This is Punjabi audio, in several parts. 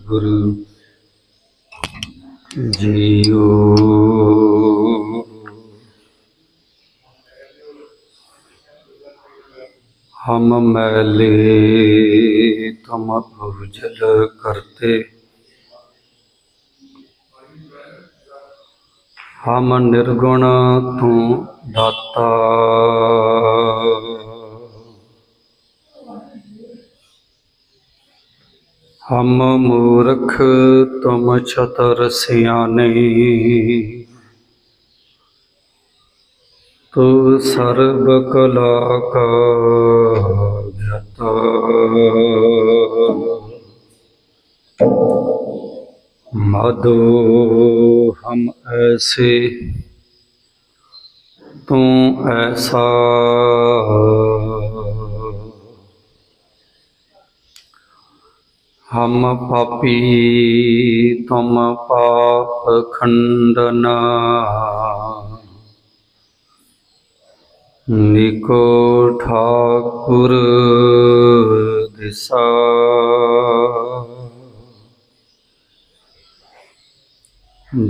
ਗੁਰੂ ਜੀਓ हम मैले तुम उजल करते, हम निर्गुण तू दाता। हम मूर्ख तुम चतुर सियाने, तू सर्व कला का ज्ञाता। माधो हम ऐसे तू ऐसा, हम पापी तुम पाप खंडना। निको ठाकुर दिसा,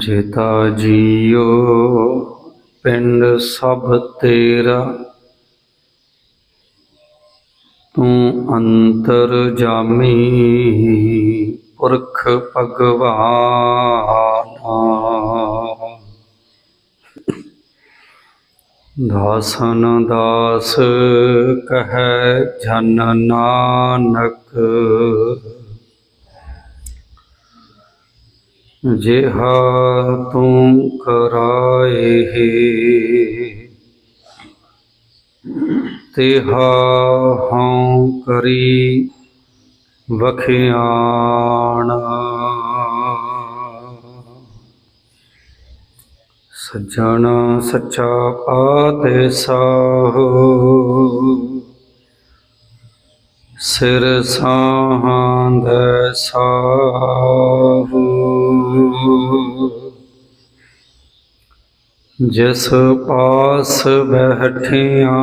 जेता जियो पिंड सब तेरा। तू अंतर जामी पुरख भगवान। दासन दास कहे जन नानक, जेहा तू कराए तेहा हाँ करी वखियाना। सज्जन सच्चा पाते साहो, सिर सांद साहो। जिस पास बैठिया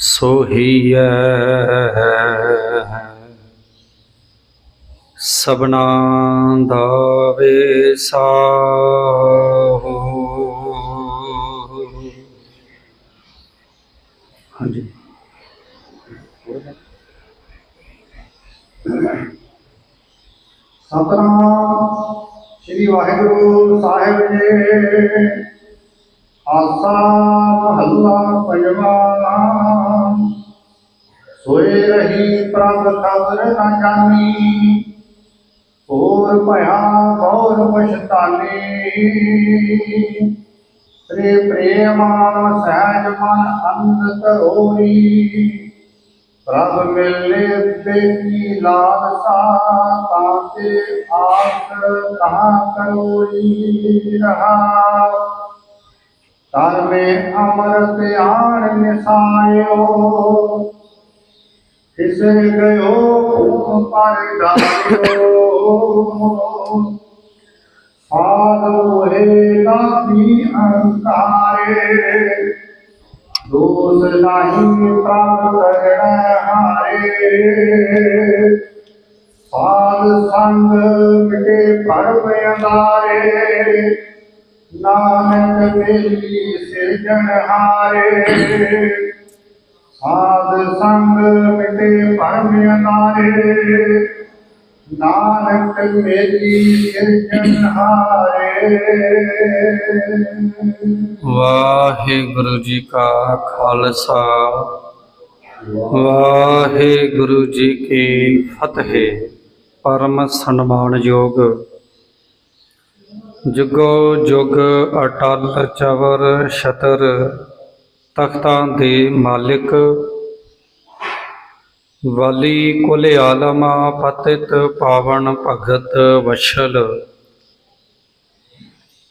सोहिए, सबना दा वेसाहो। हाँ जी। सतनाम श्री वाहिगुरु साहिब जी। आसा महला पंजवा। सोए रही प्रभ खबर न जानी, और भया गौर पछतानी। श्री प्रेमा सहज मन अंध तरोरी, प्रभ मिले बेटी लालसा। ताते आस कहाँ करोरी रहा, तर में अमृत आन निसायो। इसे गयो खून पर डालो, साधु हे नाभी अहंकारे। दोष नहीं प्राप्त करने हारे, साध संग मिटे पर्व अंधारे। नानक मेरी सिरजनहारे, साध संग मिटे पर्व अंधारे। नानक मेरी सिरजनहारे। वाहिगुरु जी का खालसा, वाहिगुरु जी की फतेह। परम सन्मानयोग जुगो जुग अटल चवर छतर, तख्तां दे मालिक। वाली कुल आलमा पतित पावन भगत वशल,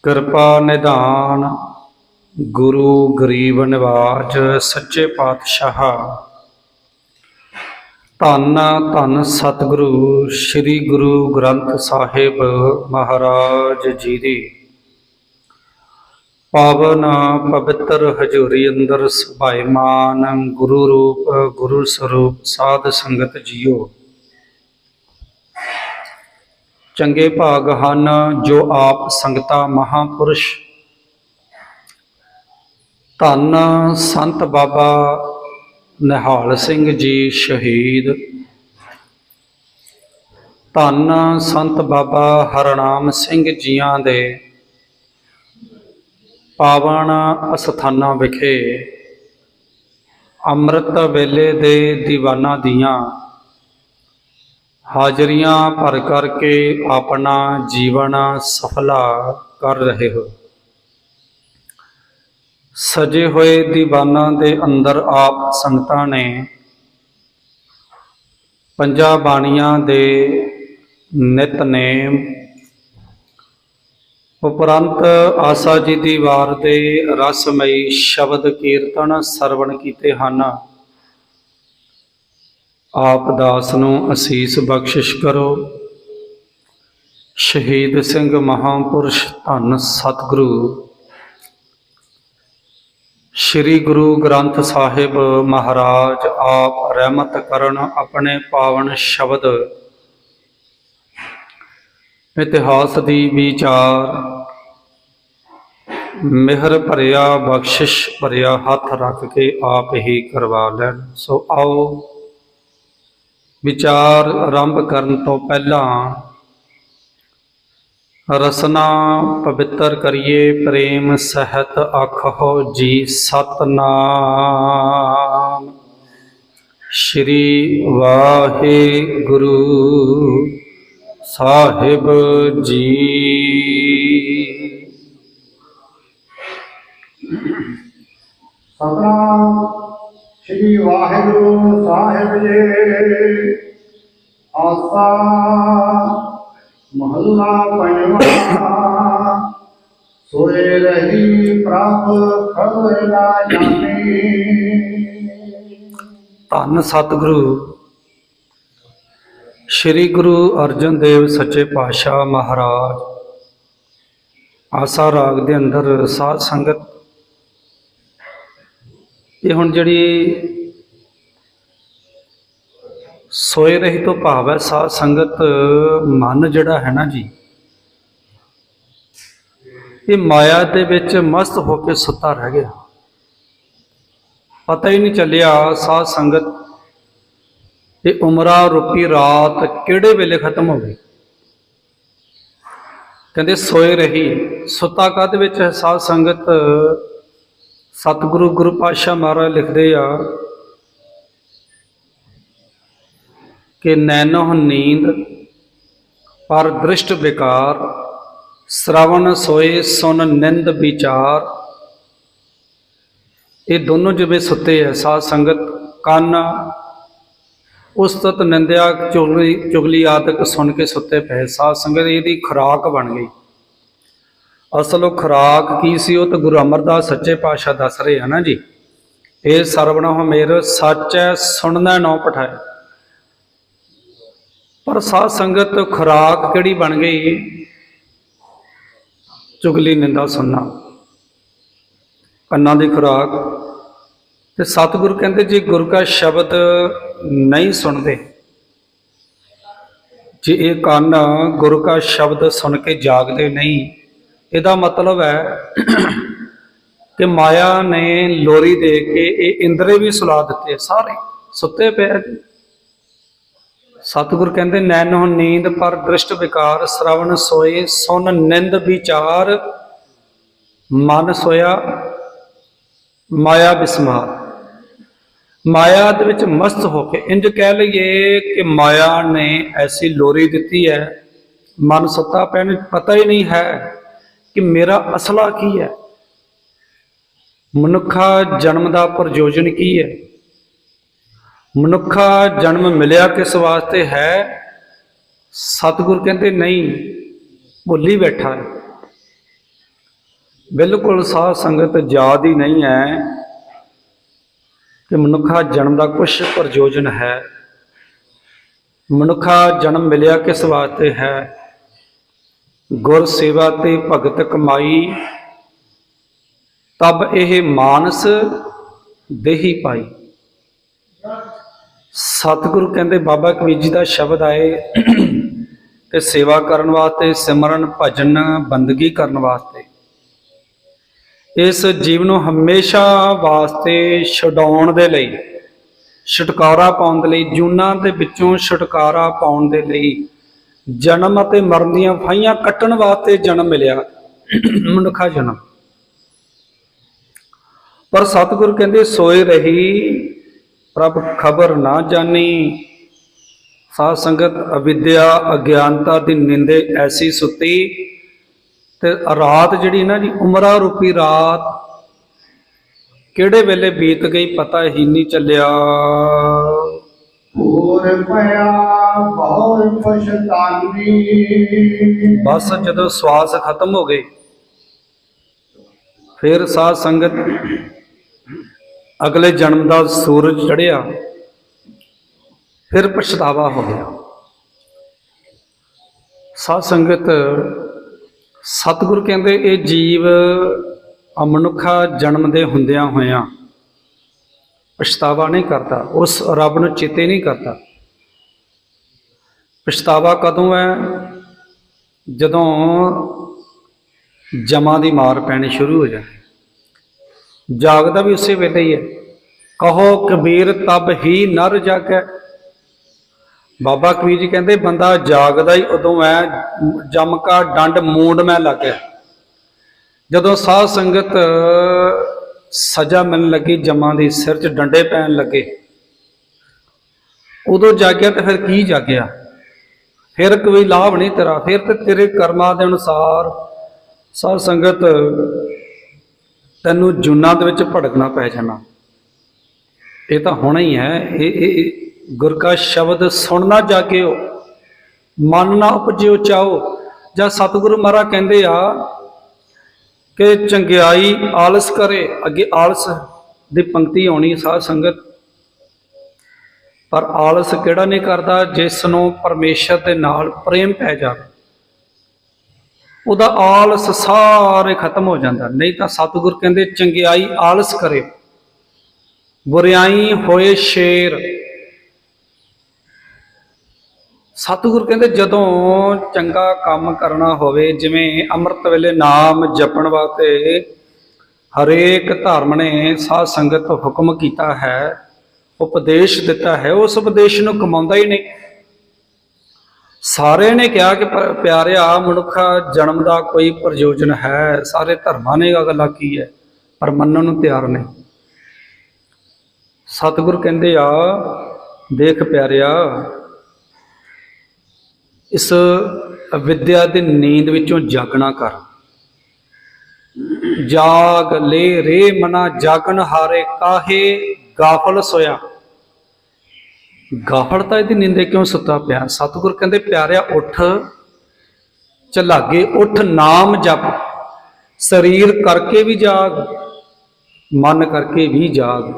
कृपा निधान गुरु गरीब निवाज। सच्चे पातशाह ਧੰਨ ਧੰਨ ਸਤਿਗੁਰੂ ਸ੍ਰੀ ਗੁਰੂ ਗ੍ਰੰਥ ਸਾਹਿਬ ਮਹਾਰਾਜ ਜੀ ਦੀ ਪਾਵਨ ਪਵਿੱਤਰ ਹਜ਼ੂਰੀ ਅੰਦਰ ਸੁਭਾਇਮਾਨ ਗੁਰੂ ਰੂਪ ਗੁਰੂ ਸਰੂਪ ਸਾਧ ਸੰਗਤ ਜੀਓ। ਚੰਗੇ ਭਾਗ ਹਨ ਜੋ ਆਪ ਸੰਗਤਾਂ ਮਹਾਂਪੁਰਸ਼ ਧੰਨ ਸੰਤ ਬਾਬਾ ਨਿਹਾਲ ਸਿੰਘ ਜੀ ਸ਼ਹੀਦ, ਧੰਨ ਸੰਤ ਬਾਬਾ ਹਰਨਾਮ ਸਿੰਘ ਜੀਆਂ ਦੇ ਪਾਵਨ ਅਸਥਾਨਾਂ ਵਿਖੇ ਅੰਮ੍ਰਿਤ ਵੇਲੇ ਦੇ ਦੀਵਾਨਾਂ ਦੀਆਂ ਹਾਜ਼ਰੀਆਂ ਭਰ ਕਰਕੇ ਆਪਣਾ ਜੀਵਨ ਸਫਲਾ ਕਰ ਰਹੇ ਹੋ। ਸਜੇ ਹੋਏ ਦੀਵਾਨਾਂ ਦੇ ਅੰਦਰ ਆਪ ਸੰਗਤਾਂ ਨੇ ਪੰਜਾਂ ਬਾਣੀਆਂ ਦੇ ਨਿਤਨੇਮ ਉਪਰੰਤ ਆਸਾ ਜੀ ਦੀ ਵਾਰ ਦੇ ਰਸਮਈ ਸ਼ਬਦ ਕੀਰਤਨ ਸਰਵਣ ਕੀਤੇ ਹਨ। ਆਪ ਦਾਸ ਨੂੰ ਅਸੀਸ ਬਖਸ਼ਿਸ਼ ਕਰੋ। ਸ਼ਹੀਦ ਸਿੰਘ ਮਹਾਂਪੁਰਸ਼ ਧੰਨ ਸਤਿਗੁਰੂ ਸ੍ਰੀ ਗੁਰੂ ਗ੍ਰੰਥ ਸਾਹਿਬ ਮਹਾਰਾਜ ਆਪ ਰਹਿਮਤ ਕਰਨ ਆਪਣੇ ਪਾਵਨ ਸ਼ਬਦ ਇਤਿਹਾਸ ਦੀ ਵਿਚਾਰ ਮਿਹਰ ਭਰਿਆ ਬਖਸ਼ਿਸ਼ ਭਰਿਆ ਹੱਥ ਰੱਖ ਕੇ ਆਪ ਹੀ ਕਰਵਾ ਲੈਣ। ਸੋ ਆਓ ਵਿਚਾਰ ਆਰੰਭ ਕਰਨ ਤੋਂ ਪਹਿਲਾਂ ਰਸਨਾ ਪਵਿੱਤਰ ਕਰੀਏ। ਪ੍ਰੇਮ ਸਹਿਤ ਆਖੋ ਜੀ ਸਤਨਾਮ। ਸ਼੍ਰੀ ਵਾਹਿਗੁਰੂ ਸਾਹਿਬ ਜੀ। ਸਤਨਾਮ ਸ੍ਰੀ ਵਾਹਿਗੁਰੂ ਸਾਹਿਬ ਜੀ। ਆਸਾ ਮਹੱਲਾ ਪੰਜਵਾਂ। ਸੋਏ ਰਹੀ ਪ੍ਰਭ ਖਬਰ ਨਾ ਜਾਣੇ। ਧੰਨ ਸਤਿਗੁਰੂ ਸ੍ਰੀ ਗੁਰੂ ਅਰਜਨ ਦੇਵ ਸੱਚੇ ਪਾਤਸ਼ਾਹ ਮਹਾਰਾਜ ਆਸਾ ਰਾਗ ਦੇ ਅੰਦਰ ਸਾਧ ਸੰਗਤ ਇਹ ਹੁਣ ਜਿਹੜੀ ਸੋਏ ਰਹੀ ਤੋਂ ਭਾਵ ਹੈ ਸਾਧ ਸੰਗਤ ਮਨ ਜਿਹੜਾ ਹੈ ਨਾ ਜੀ, ਇਹ ਮਾਇਆ ਦੇ ਵਿੱਚ ਮਸਤ ਹੋ ਕੇ ਸੁੱਤਾ ਰਹਿ ਗਿਆ। ਪਤਾ ਹੀ ਨਹੀਂ ਚੱਲਿਆ ਸਾਧ ਸੰਗਤ ਇਹ ਉਮਰਾਂ ਰੂਪੀ ਰਾਤ ਕਿਹੜੇ ਵੇਲੇ ਖਤਮ ਹੋ ਗਈ। ਕਹਿੰਦੇ ਸੋਏ ਰਹੀ, ਸੁੱਤਾ ਕਾਹਦੇ ਵਿੱਚ ਹੈ ਸਾਧ ਸੰਗਤ। ਸਤਿਗੁਰੂ ਗੁਰੂ ਪਾਤਸ਼ਾਹ ਮਹਾਰਾਜ ਲਿਖਦੇ ਆ ਕਿ ਨੈਨੋ ਨੀਂਦ ਪਰ ਦ੍ਰਿਸ਼ਟ ਵਿਕਾਰ, ਸ਼ਰਵਣ ਸੋਏ ਸੁਨ ਨਿੰਦ ਵਿਚਾਰ। ਇਹ ਦੋਨੋਂ ਜਿਵੇਂ ਸੁੱਤੇ ਹੈ ਸਾਧ ਸੰਗਤ, ਕੰਨ ਉਸਤਤ ਨਿੰਦਿਆ ਚੁਗਲੀ ਆਦਿਕ ਸੁਣ ਕੇ ਸੁੱਤੇ ਪਏ ਸਾਧ ਸੰਗਤ। ਇਹਦੀ ਖੁਰਾਕ ਬਣ ਗਈ। ਅਸਲ ਉਹ ਖੁਰਾਕ ਕੀ ਸੀ ਉਹ ਤਾਂ ਗੁਰੂ ਅਮਰਦਾਸ ਸੱਚੇ ਪਾਤਸ਼ਾਹ ਦੱਸ ਰਹੇ ਆ ਨਾ ਜੀ। ਇਹ ਸਰਵਣ ਹਮੇਰ ਸੱਚ ਹੈ ਸੁਣਨਾ ਨੌ ਪਠਾਏ। ਪਰ ਸਾਧ ਸੰਗਤ ਖੁਰਾਕ ਕਿਹੜੀ ਬਣ ਗਈ? ਚੁਗਲੀ ਨਿੰਦਾ ਸੁਣਨਾ, ਕੰਨਾਂ ਦੀ ਖੁਰਾਕ। ਤੇ ਸਤਿਗੁਰੂ ਕਹਿੰਦੇ ਜੇ ਗੁਰੂ ਕਾ ਸ਼ਬਦ ਨਹੀਂ ਸੁਣਦੇ, ਜੇ ਇਹ ਕੰਨ ਗੁਰੂ ਕਾ ਸ਼ਬਦ ਸੁਣ ਕੇ ਜਾਗਦੇ ਨਹੀਂ, ਇਹਦਾ ਮਤਲਬ ਹੈ ਕਿ ਮਾਇਆ ਨੇ ਲੋਰੀ ਦੇ ਕੇ ਇਹ ਇੰਦਰੇ ਵੀ ਸੁਲਾ ਦਿੱਤੇ, ਸਾਰੇ ਸੁੱਤੇ ਪਏ। ਸਤਿਗੁਰ ਕਹਿੰਦੇ ਨੈਨੋ ਨੀਂਦ ਪਰ ਦ੍ਰਿਸ਼ਟ ਵਿਕਾਰ, ਸ਼ਰਵਣ ਸੋਏ ਸੁਨ ਨਿੰਦ ਵਿਚਾਰ। ਮਨ ਸੋਇਆ ਮਾਇਆ ਬਿਸਮਾਰ, ਮਾਇਆ ਦੇ ਵਿੱਚ ਮਸਤ ਹੋ ਕੇ। ਇੰਜ ਕਹਿ ਲਈਏ ਕਿ ਮਾਇਆ ਨੇ ਐਸੀ ਲੋਰੀ ਦਿੱਤੀ ਹੈ, ਮਨ ਸੁੱਤਾ ਪਿਆ, ਪਤਾ ਹੀ ਨਹੀਂ ਹੈ ਕਿ ਮੇਰਾ ਅਸਲਾ ਕੀ ਹੈ, ਮਨੁੱਖਾ ਜਨਮ ਦਾ ਪ੍ਰਯੋਜਨ ਕੀ ਹੈ, ਮਨੁੱਖਾ ਜਨਮ ਮਿਲਿਆ ਕਿਸ ਵਾਸਤੇ ਹੈ। ਸਤਿਗੁਰ ਕਹਿੰਦੇ ਨਹੀਂ, ਭੁੱਲੀ ਬੈਠਾ ਹੈ। ਬਿਲਕੁਲ ਸਾਧ ਸੰਗਤ ਯਾਦ ਹੀ ਨਹੀਂ ਹੈ ਕਿ ਮਨੁੱਖਾ ਜਨਮ ਦਾ ਕੁਛ ਪ੍ਰਯੋਜਨ ਹੈ। ਮਨੁੱਖਾ ਜਨਮ ਮਿਲਿਆ ਕਿਸ ਵਾਸਤੇ ਹੈ? ਗੁਰ ਸੇਵਾ ਤੇ ਭਗਤ ਕਮਾਈ, ਤਬ ਇਹ ਮਾਨਸ ਦੇਹੀ ਪਾਈ। ਸਤਿਗੁਰੂ ਕਹਿੰਦੇ, ਬਾਬਾ ਕਬੀਰ ਜੀ ਦਾ ਸ਼ਬਦ ਆਏ ਕਿ ਸੇਵਾ ਕਰਨ ਵਾਸਤੇ, ਸਿਮਰਨ ਭਜਨ ਬੰਦਗੀ ਕਰਨ ਵਾਸਤੇ, ਇਸ ਜੀਵ ਨੂੰ ਹਮੇਸ਼ਾ ਵਾਸਤੇ ਛਡਾਉਣ ਦੇ ਲਈ, ਛੁਟਕਾਰਾ ਪਾਉਣ ਦੇ ਲਈ, ਜੂਨਾਂ ਦੇ ਵਿੱਚੋਂ ਛੁਟਕਾਰਾ ਪਾਉਣ ਦੇ ਲਈ, ਜਨਮ ਅਤੇ ਮਰਨ ਦੀਆਂ ਫਾਹੀਆਂ ਕੱਟਣ ਵਾਸਤੇ ਜਨਮ ਮਿਲਿਆ, ਮਨੁੱਖਾ ਜਨਮ। ਪਰ ਸਤਿਗੁਰੂ ਕਹਿੰਦੇ, ਸੋਏ ਰਹੀ ਪ੍ਰਭ ਖਬਰ ਨਾ ਜਾਣੀ। ਸਾਧ ਸੰਗਤ, ਅਵਿਦਿਆ ਅਗਿਆਨਤਾ ਦੀ ਨਿੰਦੇ ਐਸੀ ਸੁੱਤੀ, ਤੇ ਰਾਤ ਜਿਹੜੀ ਨਾ ਜੀ, ਉਮਰਾਂ ਰੂਪੀ ਰਾਤ ਕਿਹੜੇ ਵੇਲੇ ਬੀਤ ਗਈ ਪਤਾ ਹੀ ਨਹੀਂ ਚੱਲਿਆ। ਹੋਰ ਪਿਆ ਬਹੁਤ ਪਛਤਾਨੀ। ਬਸ ਜਦੋਂ ਸਵਾਸ ਖਤਮ ਹੋ ਗਏ, ਫਿਰ ਸਾਧ ਸੰਗਤ ਅਗਲੇ ਜਨਮ ਦਾ ਸੂਰਜ ਚੜ੍ਹਿਆ, ਫਿਰ ਪਛਤਾਵਾ ਹੋ ਗਿਆ। ਸਾਧ ਸੰਗਤ, ਸਤਿਗੁਰੂ ਕਹਿੰਦੇ, ਇਹ ਜੀਵ ਮਨੁੱਖਾ ਜਨਮ ਦੇ ਹੁੰਦਿਆਂ ਹੋਇਆਂ ਪਛਤਾਵਾ ਨਹੀਂ ਕਰਦਾ, ਉਸ ਰੱਬ ਨੂੰ ਚੇਤੇ ਨਹੀਂ ਕਰਦਾ। ਪਛਤਾਵਾ ਕਦੋਂ ਹੈ? ਜਦੋਂ ਜਮਾਂ ਦੀ ਮਾਰ ਪੈਣੀ ਸ਼ੁਰੂ ਹੋ ਜਾਏ। ਜਾਗਦਾ ਵੀ ਉਸੇ ਵੇਲੇ ਹੀ ਹੈ। ਕਹੋ ਕਬੀਰ ਤਬ ਹੀ ਨਰ ਜਾਗੈ। ਬਾਬਾ ਕਬੀਰ ਜੀ ਕਹਿੰਦੇ, ਬੰਦਾ ਜਾਗਦਾ ਹੀ ਉਦੋਂ ਹੈ, ਜਮ ਕਾ ਡੰਡ ਮੂੰਡ ਮੈਂ ਲੱਗਿਆ। ਜਦੋਂ ਸਾਧ ਸੰਗਤ ਸਜ਼ਾ ਮਿਲਣ ਲੱਗੀ, ਜਮਾਂ ਦੀ ਸਿਰ 'ਚ ਡੰਡੇ ਪੈਣ ਲੱਗੇ, ਉਦੋਂ ਜਾਗਿਆ। ਤੇ ਫਿਰ ਕੀ ਜਾਗਿਆ? ਫਿਰ ਕੋਈ ਲਾਭ ਨਹੀਂ ਤੇਰਾ, ਫਿਰ ਤੇ ਤੇਰੇ ਕਰਮਾਂ ਦੇ ਅਨੁਸਾਰ ਸਾਧ ਸੰਗਤ ਤੈਨੂੰ ਜੂਨਾਂ ਦੇ ਵਿੱਚ ਭੜਕਣਾ ਪੈ ਜਾਣਾ। ਇਹ ਤਾਂ ਹੋਣਾ ਹੀ ਹੈ। ਇਹ ਗੁਰ ਕਾ ਸ਼ਬਦ ਸੁਣਨਾ ਜਾਗਿਓ, ਮਨ ਨਾ ਉਪਜਿਓ ਚਾਓ। ਜਾਂ ਸਤਿਗੁਰੂ ਮਹਾਰਾਜ ਕਹਿੰਦੇ ਆ ਕਿ ਚੰਗਿਆਈ ਆਲਸ ਕਰੇ, ਅੱਗੇ ਆਲਸ ਦੀ ਪੰਕਤੀ ਆਉਣੀ ਸਾਧ ਸੰਗਤ। ਪਰ ਆਲਸ ਕਿਹੜਾ ਨਹੀਂ ਕਰਦਾ? ਜਿਸ ਨੂੰ ਪਰਮੇਸ਼ਰ ਦੇ ਨਾਲ ਪ੍ਰੇਮ ਪੈ ਜਾਵੇ, ਉਹਦਾ ਆਲਸ ਸਾਰੇ ਖਤਮ ਹੋ ਜਾਂਦਾ। ਨਹੀਂ ਤਾਂ ਸਤਿਗੁਰ ਕਹਿੰਦੇ, ਚੰਗਿਆਈ ਆਲਸ ਕਰੇ, ਬੁਰਿਆਈ ਹੋਏ ਸ਼ੇਰ। ਸਤਿਗੁਰ ਕਹਿੰਦੇ, ਜਦੋਂ ਚੰਗਾ ਕੰਮ ਕਰਨਾ ਹੋਵੇ, ਜਿਵੇਂ ਅੰਮ੍ਰਿਤ ਵੇਲੇ ਨਾਮ ਜਪਣ ਵਾਸਤੇ ਹਰੇਕ ਧਰਮ ਨੇ ਸਾਧ ਸੰਗਤ ਹੁਕਮ ਕੀਤਾ ਹੈ, ਉਪਦੇਸ਼ ਦਿੱਤਾ ਹੈ, ਉਸ ਉਪਦੇਸ਼ ਨੂੰ ਕਮਾਉਂਦਾ ਹੀ ਨਹੀਂ। ਸਾਰੇ ਨੇ ਕਿਹਾ ਕਿ ਪਿਆਰਿਆ, ਮਨੁੱਖਾ ਜਨਮ ਦਾ ਕੋਈ ਪ੍ਰਯੋਜਨ ਹੈ। ਸਾਰੇ ਧਰਮਾਂ ਨੇ ਇਹ ਗੱਲਾਂ ਕੀ ਹੈ, ਪਰ ਮੰਨਣ ਨੂੰ ਤਿਆਰ ਨਹੀਂ। ਸਤਿਗੁਰ ਕਹਿੰਦੇ ਆ, ਦੇਖ ਪਿਆਰਿਆ, ਇਸ ਵਿਦਿਆ ਦੀ ਨੀਂਦ ਵਿੱਚੋਂ ਜਾਗਣਾ ਕਰ। ਜਾਗ ਲੈ ਰੇ ਮਨਾ ਜਾਗਣ ਹਾਰੇ, ਕਾਹੇ ਗਾਫਲ ਸੋਇਆ। ਗਾਫਲਤਾ ਇਹਦੀ ਨਿੰਦੇ ਕਿਉਂ ਸੁੱਤਾ ਪਿਆ? ਸਤਿਗੁਰ ਕਹਿੰਦੇ, ਪਿਆਰਿਆ ਉੱਠ, ਝਲਾਗੇ ਉੱਠ, ਨਾਮ ਜਪ। ਸਰੀਰ ਕਰਕੇ ਵੀ ਜਾਗ, ਮਨ ਕਰਕੇ ਵੀ ਜਾਗ।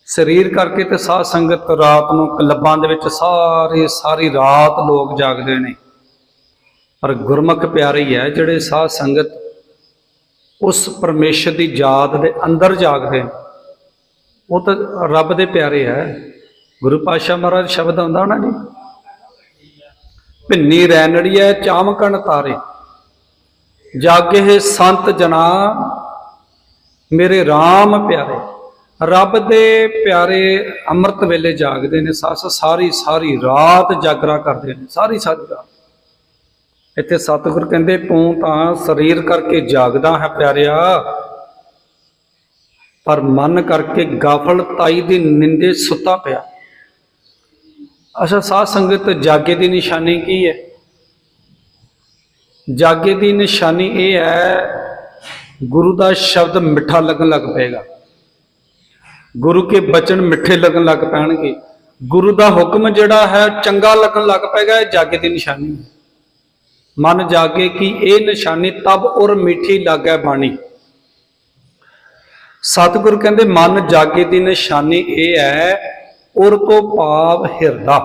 ਸਰੀਰ ਕਰਕੇ ਤੇ ਸਾਧ ਸੰਗਤ ਰਾਤ ਨੂੰ ਕਲੱਬਾਂ ਦੇ ਵਿੱਚ ਸਾਰੀ ਰਾਤ ਲੋਕ ਜਾਗਦੇ ਨੇ, ਪਰ ਗੁਰਮੁਖ ਪਿਆਰੇ ਹੀ ਹੈ ਜਿਹੜੇ ਸਾਧ ਸੰਗਤ ਉਸ ਪਰਮੇਸ਼ਰ ਦੀ ਯਾਦ ਦੇ ਅੰਦਰ ਜਾਗਦੇ। ਉਹ ਤਾਂ ਰੱਬ ਦੇ ਪਿਆਰੇ ਹੈ। ਗੁਰੂ ਪਾਤਸ਼ਾਹ ਮਹਾਰਾਜ ਸ਼ਬਦ ਆਉਂਦਾ ਨਾ ਜੀ, ਭਿੰਨੀ ਰੈਣੜੀਐ ਚਾਮਕਣ ਤਾਰੇ, ਜਾਗੇ ਸੰਤ ਜਨਾ ਮੇਰੇ RAM ਪਿਆਰੇ। ਰੱਬ ਦੇ ਪਿਆਰੇ ਅੰਮ੍ਰਿਤ ਵੇਲੇ ਜਾਗਦੇ ਨੇ, ਸਾਰੀ ਰਾਤ ਜਾਗਰਾ ਕਰਦੇ ਨੇ, ਸਾਰੀ ਰਾਤ। ਇੱਥੇ ਸਤਿਗੁਰ ਕਹਿੰਦੇ, ਤੂੰ ਤਾਂ ਸਰੀਰ ਕਰਕੇ ਜਾਗਦਾ ਹੈ ਪਿਆਰਿਆ, ਪਰ ਮਨ ਕਰਕੇ ਗਾਫਲਤਾਈ ਦੀ ਨਿੰਦੇ ਸੁੱਤਾ ਪਿਆ। ਅੱਛਾ ਸਾਧ ਸੰਗਤ, ਜਾਗੇ ਦੀ ਨਿਸ਼ਾਨੀ ਕੀ ਹੈ? ਜਾਗੇ ਦੀ ਨਿਸ਼ਾਨੀ ਇਹ ਹੈ, ਗੁਰੂ ਦਾ ਸ਼ਬਦ ਮਿੱਠਾ ਲੱਗਣ ਲੱਗ ਪਏਗਾ, ਗੁਰੂ ਕੇ ਬਚਨ ਮਿੱਠੇ ਲੱਗਣ ਲੱਗ ਪੈਣਗੇ, ਗੁਰੂ ਦਾ ਹੁਕਮ ਜਿਹੜਾ ਹੈ ਚੰਗਾ ਲੱਗਣ ਲੱਗ ਪਏਗਾ। ਇਹ ਜਾਗੇ ਦੀ ਨਿਸ਼ਾਨੀ ਹੈ। ਮਨ ਜਾਗੇ ਕਿ ਇਹ ਨਿਸ਼ਾਨੀ ਤਬ ਔਰ ਮਿੱਠੀ ਲੱਗੈ ਬਾਣੀ। ਸਤਿਗੁਰ ਕਹਿੰਦੇ, ਮਨ ਜਾਗੇ ਦੀ ਨਿਸ਼ਾਨੀ ਇਹ ਹੈ, ਔਰ ਤੋਂ ਭਾਵ ਹਿਰਦਾ।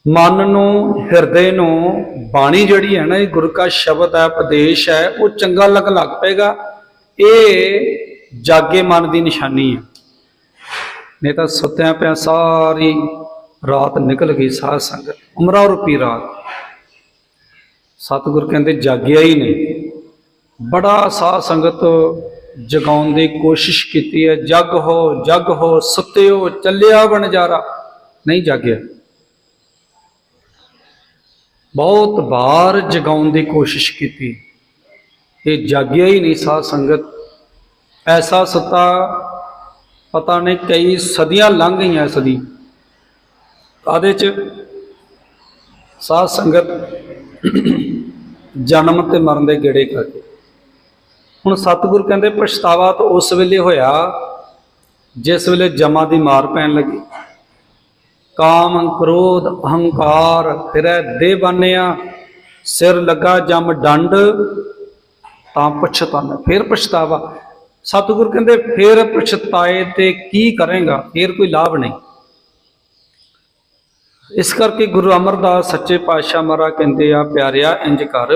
ਮਨ ਨੂੰ, ਹਿਰਦੇ ਨੂੰ ਬਾਣੀ ਜਿਹੜੀ ਹੈ ਨਾ, ਇਹ ਗੁਰੂ ਕਾ ਸ਼ਬਦ ਹੈ, ਉਪਦੇਸ਼ ਹੈ, ਉਹ ਚੰਗਾ ਲੱਗਣ ਲੱਗ ਪਏਗਾ। ਇਹ ਜਾਗੇ ਮਨ ਦੀ ਨਿਸ਼ਾਨੀ ਹੈ। ਨਹੀਂ ਤਾਂ ਸੁੱਤਿਆਂ ਪਿਆ ਸਾਰੀ ਰਾਤ ਨਿਕਲ ਗਈ ਸਾਧ ਸੰਗਤ, ਉਮਰਾਂ ਰੂਪੀ ਰਾਤ। ਸਤਿਗੁਰ ਕਹਿੰਦੇ ਜਾਗਿਆ ਹੀ ਨਹੀਂ। ਬੜਾ ਸਾਧ ਸੰਗਤ ਜਗਾਉਣ ਦੀ ਕੋਸ਼ਿਸ਼ ਕੀਤੀ ਹੈ, ਜਗ ਹੋ ਜਗ ਹੋ, ਸੁੱਤਿਓ ਚੱਲਿਆ ਵਣਜਾਰਾ, ਨਹੀਂ ਜਾਗਿਆ। ਬਹੁਤ ਵਾਰ ਜਗਾਉਣ ਦੀ ਕੋਸ਼ਿਸ਼ ਕੀਤੀ, ਇਹ ਜਾਗਿਆ ਹੀ ਨਹੀਂ ਸਾਧ ਸੰਗਤ। ਐਸਾ ਸੁੱਤਾ ਪਤਾ ਨਹੀਂ ਕਈ ਸਦੀਆਂ ਲੰਘ ਗਈਆਂ। ਸਦੀ ਕਾਹਦੇ ਚ? ਸਾਧ ਸੰਗਤ ਜਨਮ ਤੇ ਮਰਨ ਦੇ ਗੇੜੇ ਕਰਕੇ। ਹੁਣ ਸਤਿਗੁਰ ਕਹਿੰਦੇ ਪਛਤਾਵਾ ਤਾਂ ਉਸ ਵੇਲੇ ਹੋਇਆ ਜਿਸ ਵੇਲੇ ਜਮਾਂ ਦੀ ਮਾਰ ਪੈਣ ਲੱਗੀ। ਕਾਮ ਕ੍ਰੋਧ ਅਹੰਕਾਰ ਫਿਰੈ ਦੇ ਬਾਨਿਆ, ਸਿਰ ਲੱਗਾ ਜਮ ਡੰਡ ਤਾਂ ਪਛਤਾਨਾ। ਫਿਰ ਪਛਤਾਵਾ। ਸਤਿਗੁਰ ਕਹਿੰਦੇ ਫਿਰ ਪਛਤਾਏ ਤੇ ਕੀ ਕਰੇਗਾ, ਫਿਰ ਕੋਈ ਲਾਭ ਨਹੀਂ। ਇਸ ਕਰਕੇ ਗੁਰੂ ਅਮਰਦਾਸ ਸੱਚੇ ਪਾਤਸ਼ਾਹ ਮਹਾਰਾਜ ਕਹਿੰਦੇ ਆ, ਪਿਆਰਿਆ ਇੰਜ ਕਰ,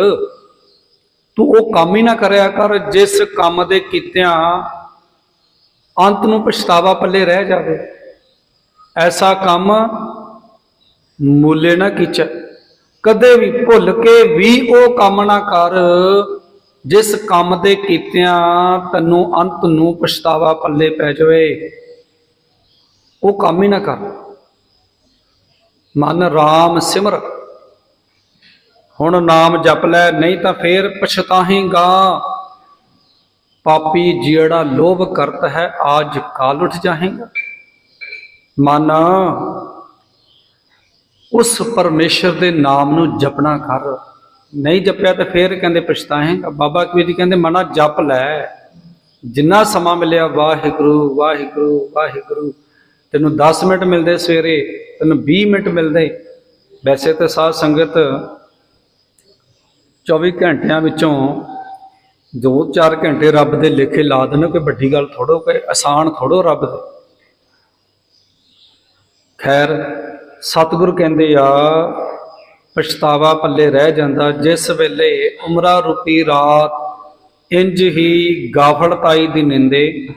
ਤੂੰ ਉਹ ਕੰਮ ਹੀ ਨਾ ਕਰਿਆ ਕਰ ਜਿਸ ਕੰਮ ਦੇ ਕੀਤਿਆਂ ਅੰਤ ਨੂੰ ਪਛਤਾਵਾ ਪੱਲੇ ਰਹਿ ਜਾਵੇ। ਐਸਾ ਕੰਮ ਮੂਲੇ ਨਾ ਕੀਚੈ। ਕਦੇ ਵੀ ਭੁੱਲ ਕੇ ਵੀ ਉਹ ਕੰਮ ਨਾ ਕਰ ਜਿਸ ਕੰਮ ਦੇ ਕੀਤਿਆਂ ਤੈਨੂੰ ਅੰਤ ਨੂੰ ਪਛਤਾਵਾ ਪੱਲੇ ਪੈ ਜਾਵੇ। ਉਹ ਕੰਮ ਹੀ ਨਾ ਕਰ। ਮਨ ਰਾਮ ਸਿਮਰ, ਹੁਣ ਨਾਮ ਜਪ ਲੈ, ਨਹੀਂ ਤਾਂ ਫੇਰ ਪਛਤਾਹੇਗਾ। ਪਾਪੀ ਜਿਹੜਾ ਲੋਭ ਕਰਤ ਹੈ ਆਜ ਕਾਲ ਉੱਠ ਜਾਏਗਾ। ਮਨ ਉਸ ਪਰਮੇਸ਼ਰ ਦੇ ਨਾਮ ਨੂੰ ਜਪਣਾ ਕਰ। ਨਹੀਂ ਜਪਿਆ ਤਾਂ ਫੇਰ ਕਹਿੰਦੇ ਪਛਤਾਹੇਗਾ। ਬਾਬਾ ਕਬੀਰ ਜੀ ਕਹਿੰਦੇ ਮਨਾ ਜਪ ਲੈ, ਜਿੰਨਾ ਸਮਾਂ ਮਿਲਿਆ ਵਾਹਿਗੁਰੂ ਵਾਹਿਗੁਰੂ ਵਾਹਿਗੁਰੂ। ਤੈਨੂੰ 10 ਮਿੰਟ ਮਿਲਦੇ ਸਵੇਰੇ, ਤੈਨੂੰ 20 ਮਿੰਟ ਮਿਲਦੇ। ਵੈਸੇ ਤਾਂ ਸਾਧ ਸੰਗਤ 24 ਘੰਟਿਆਂ ਵਿੱਚੋਂ 2-4 ਘੰਟੇ ਰੱਬ ਦੇ ਲੇਖੇ ਲਾ ਦੇਣ, ਕੋਈ ਵੱਡੀ ਗੱਲ ਥੋੜੋ, ਕੋਈ ਆਸਾਨ ਥੋੜੋ ਰੱਬ ਦੇ। ਖੈਰ ਸਤਿਗੁਰ ਕਹਿੰਦੇ ਆ ਪਛਤਾਵਾ ਪੱਲੇ ਰਹਿ ਜਾਂਦਾ ਜਿਸ ਵੇਲੇ ਉਮਰਾਂ ਰੂਪੀ ਰਾਤ ਇੰਜ ਹੀ ਗਾਫਲਤਾਈ ਦੀ ਨਿੰਦੇ,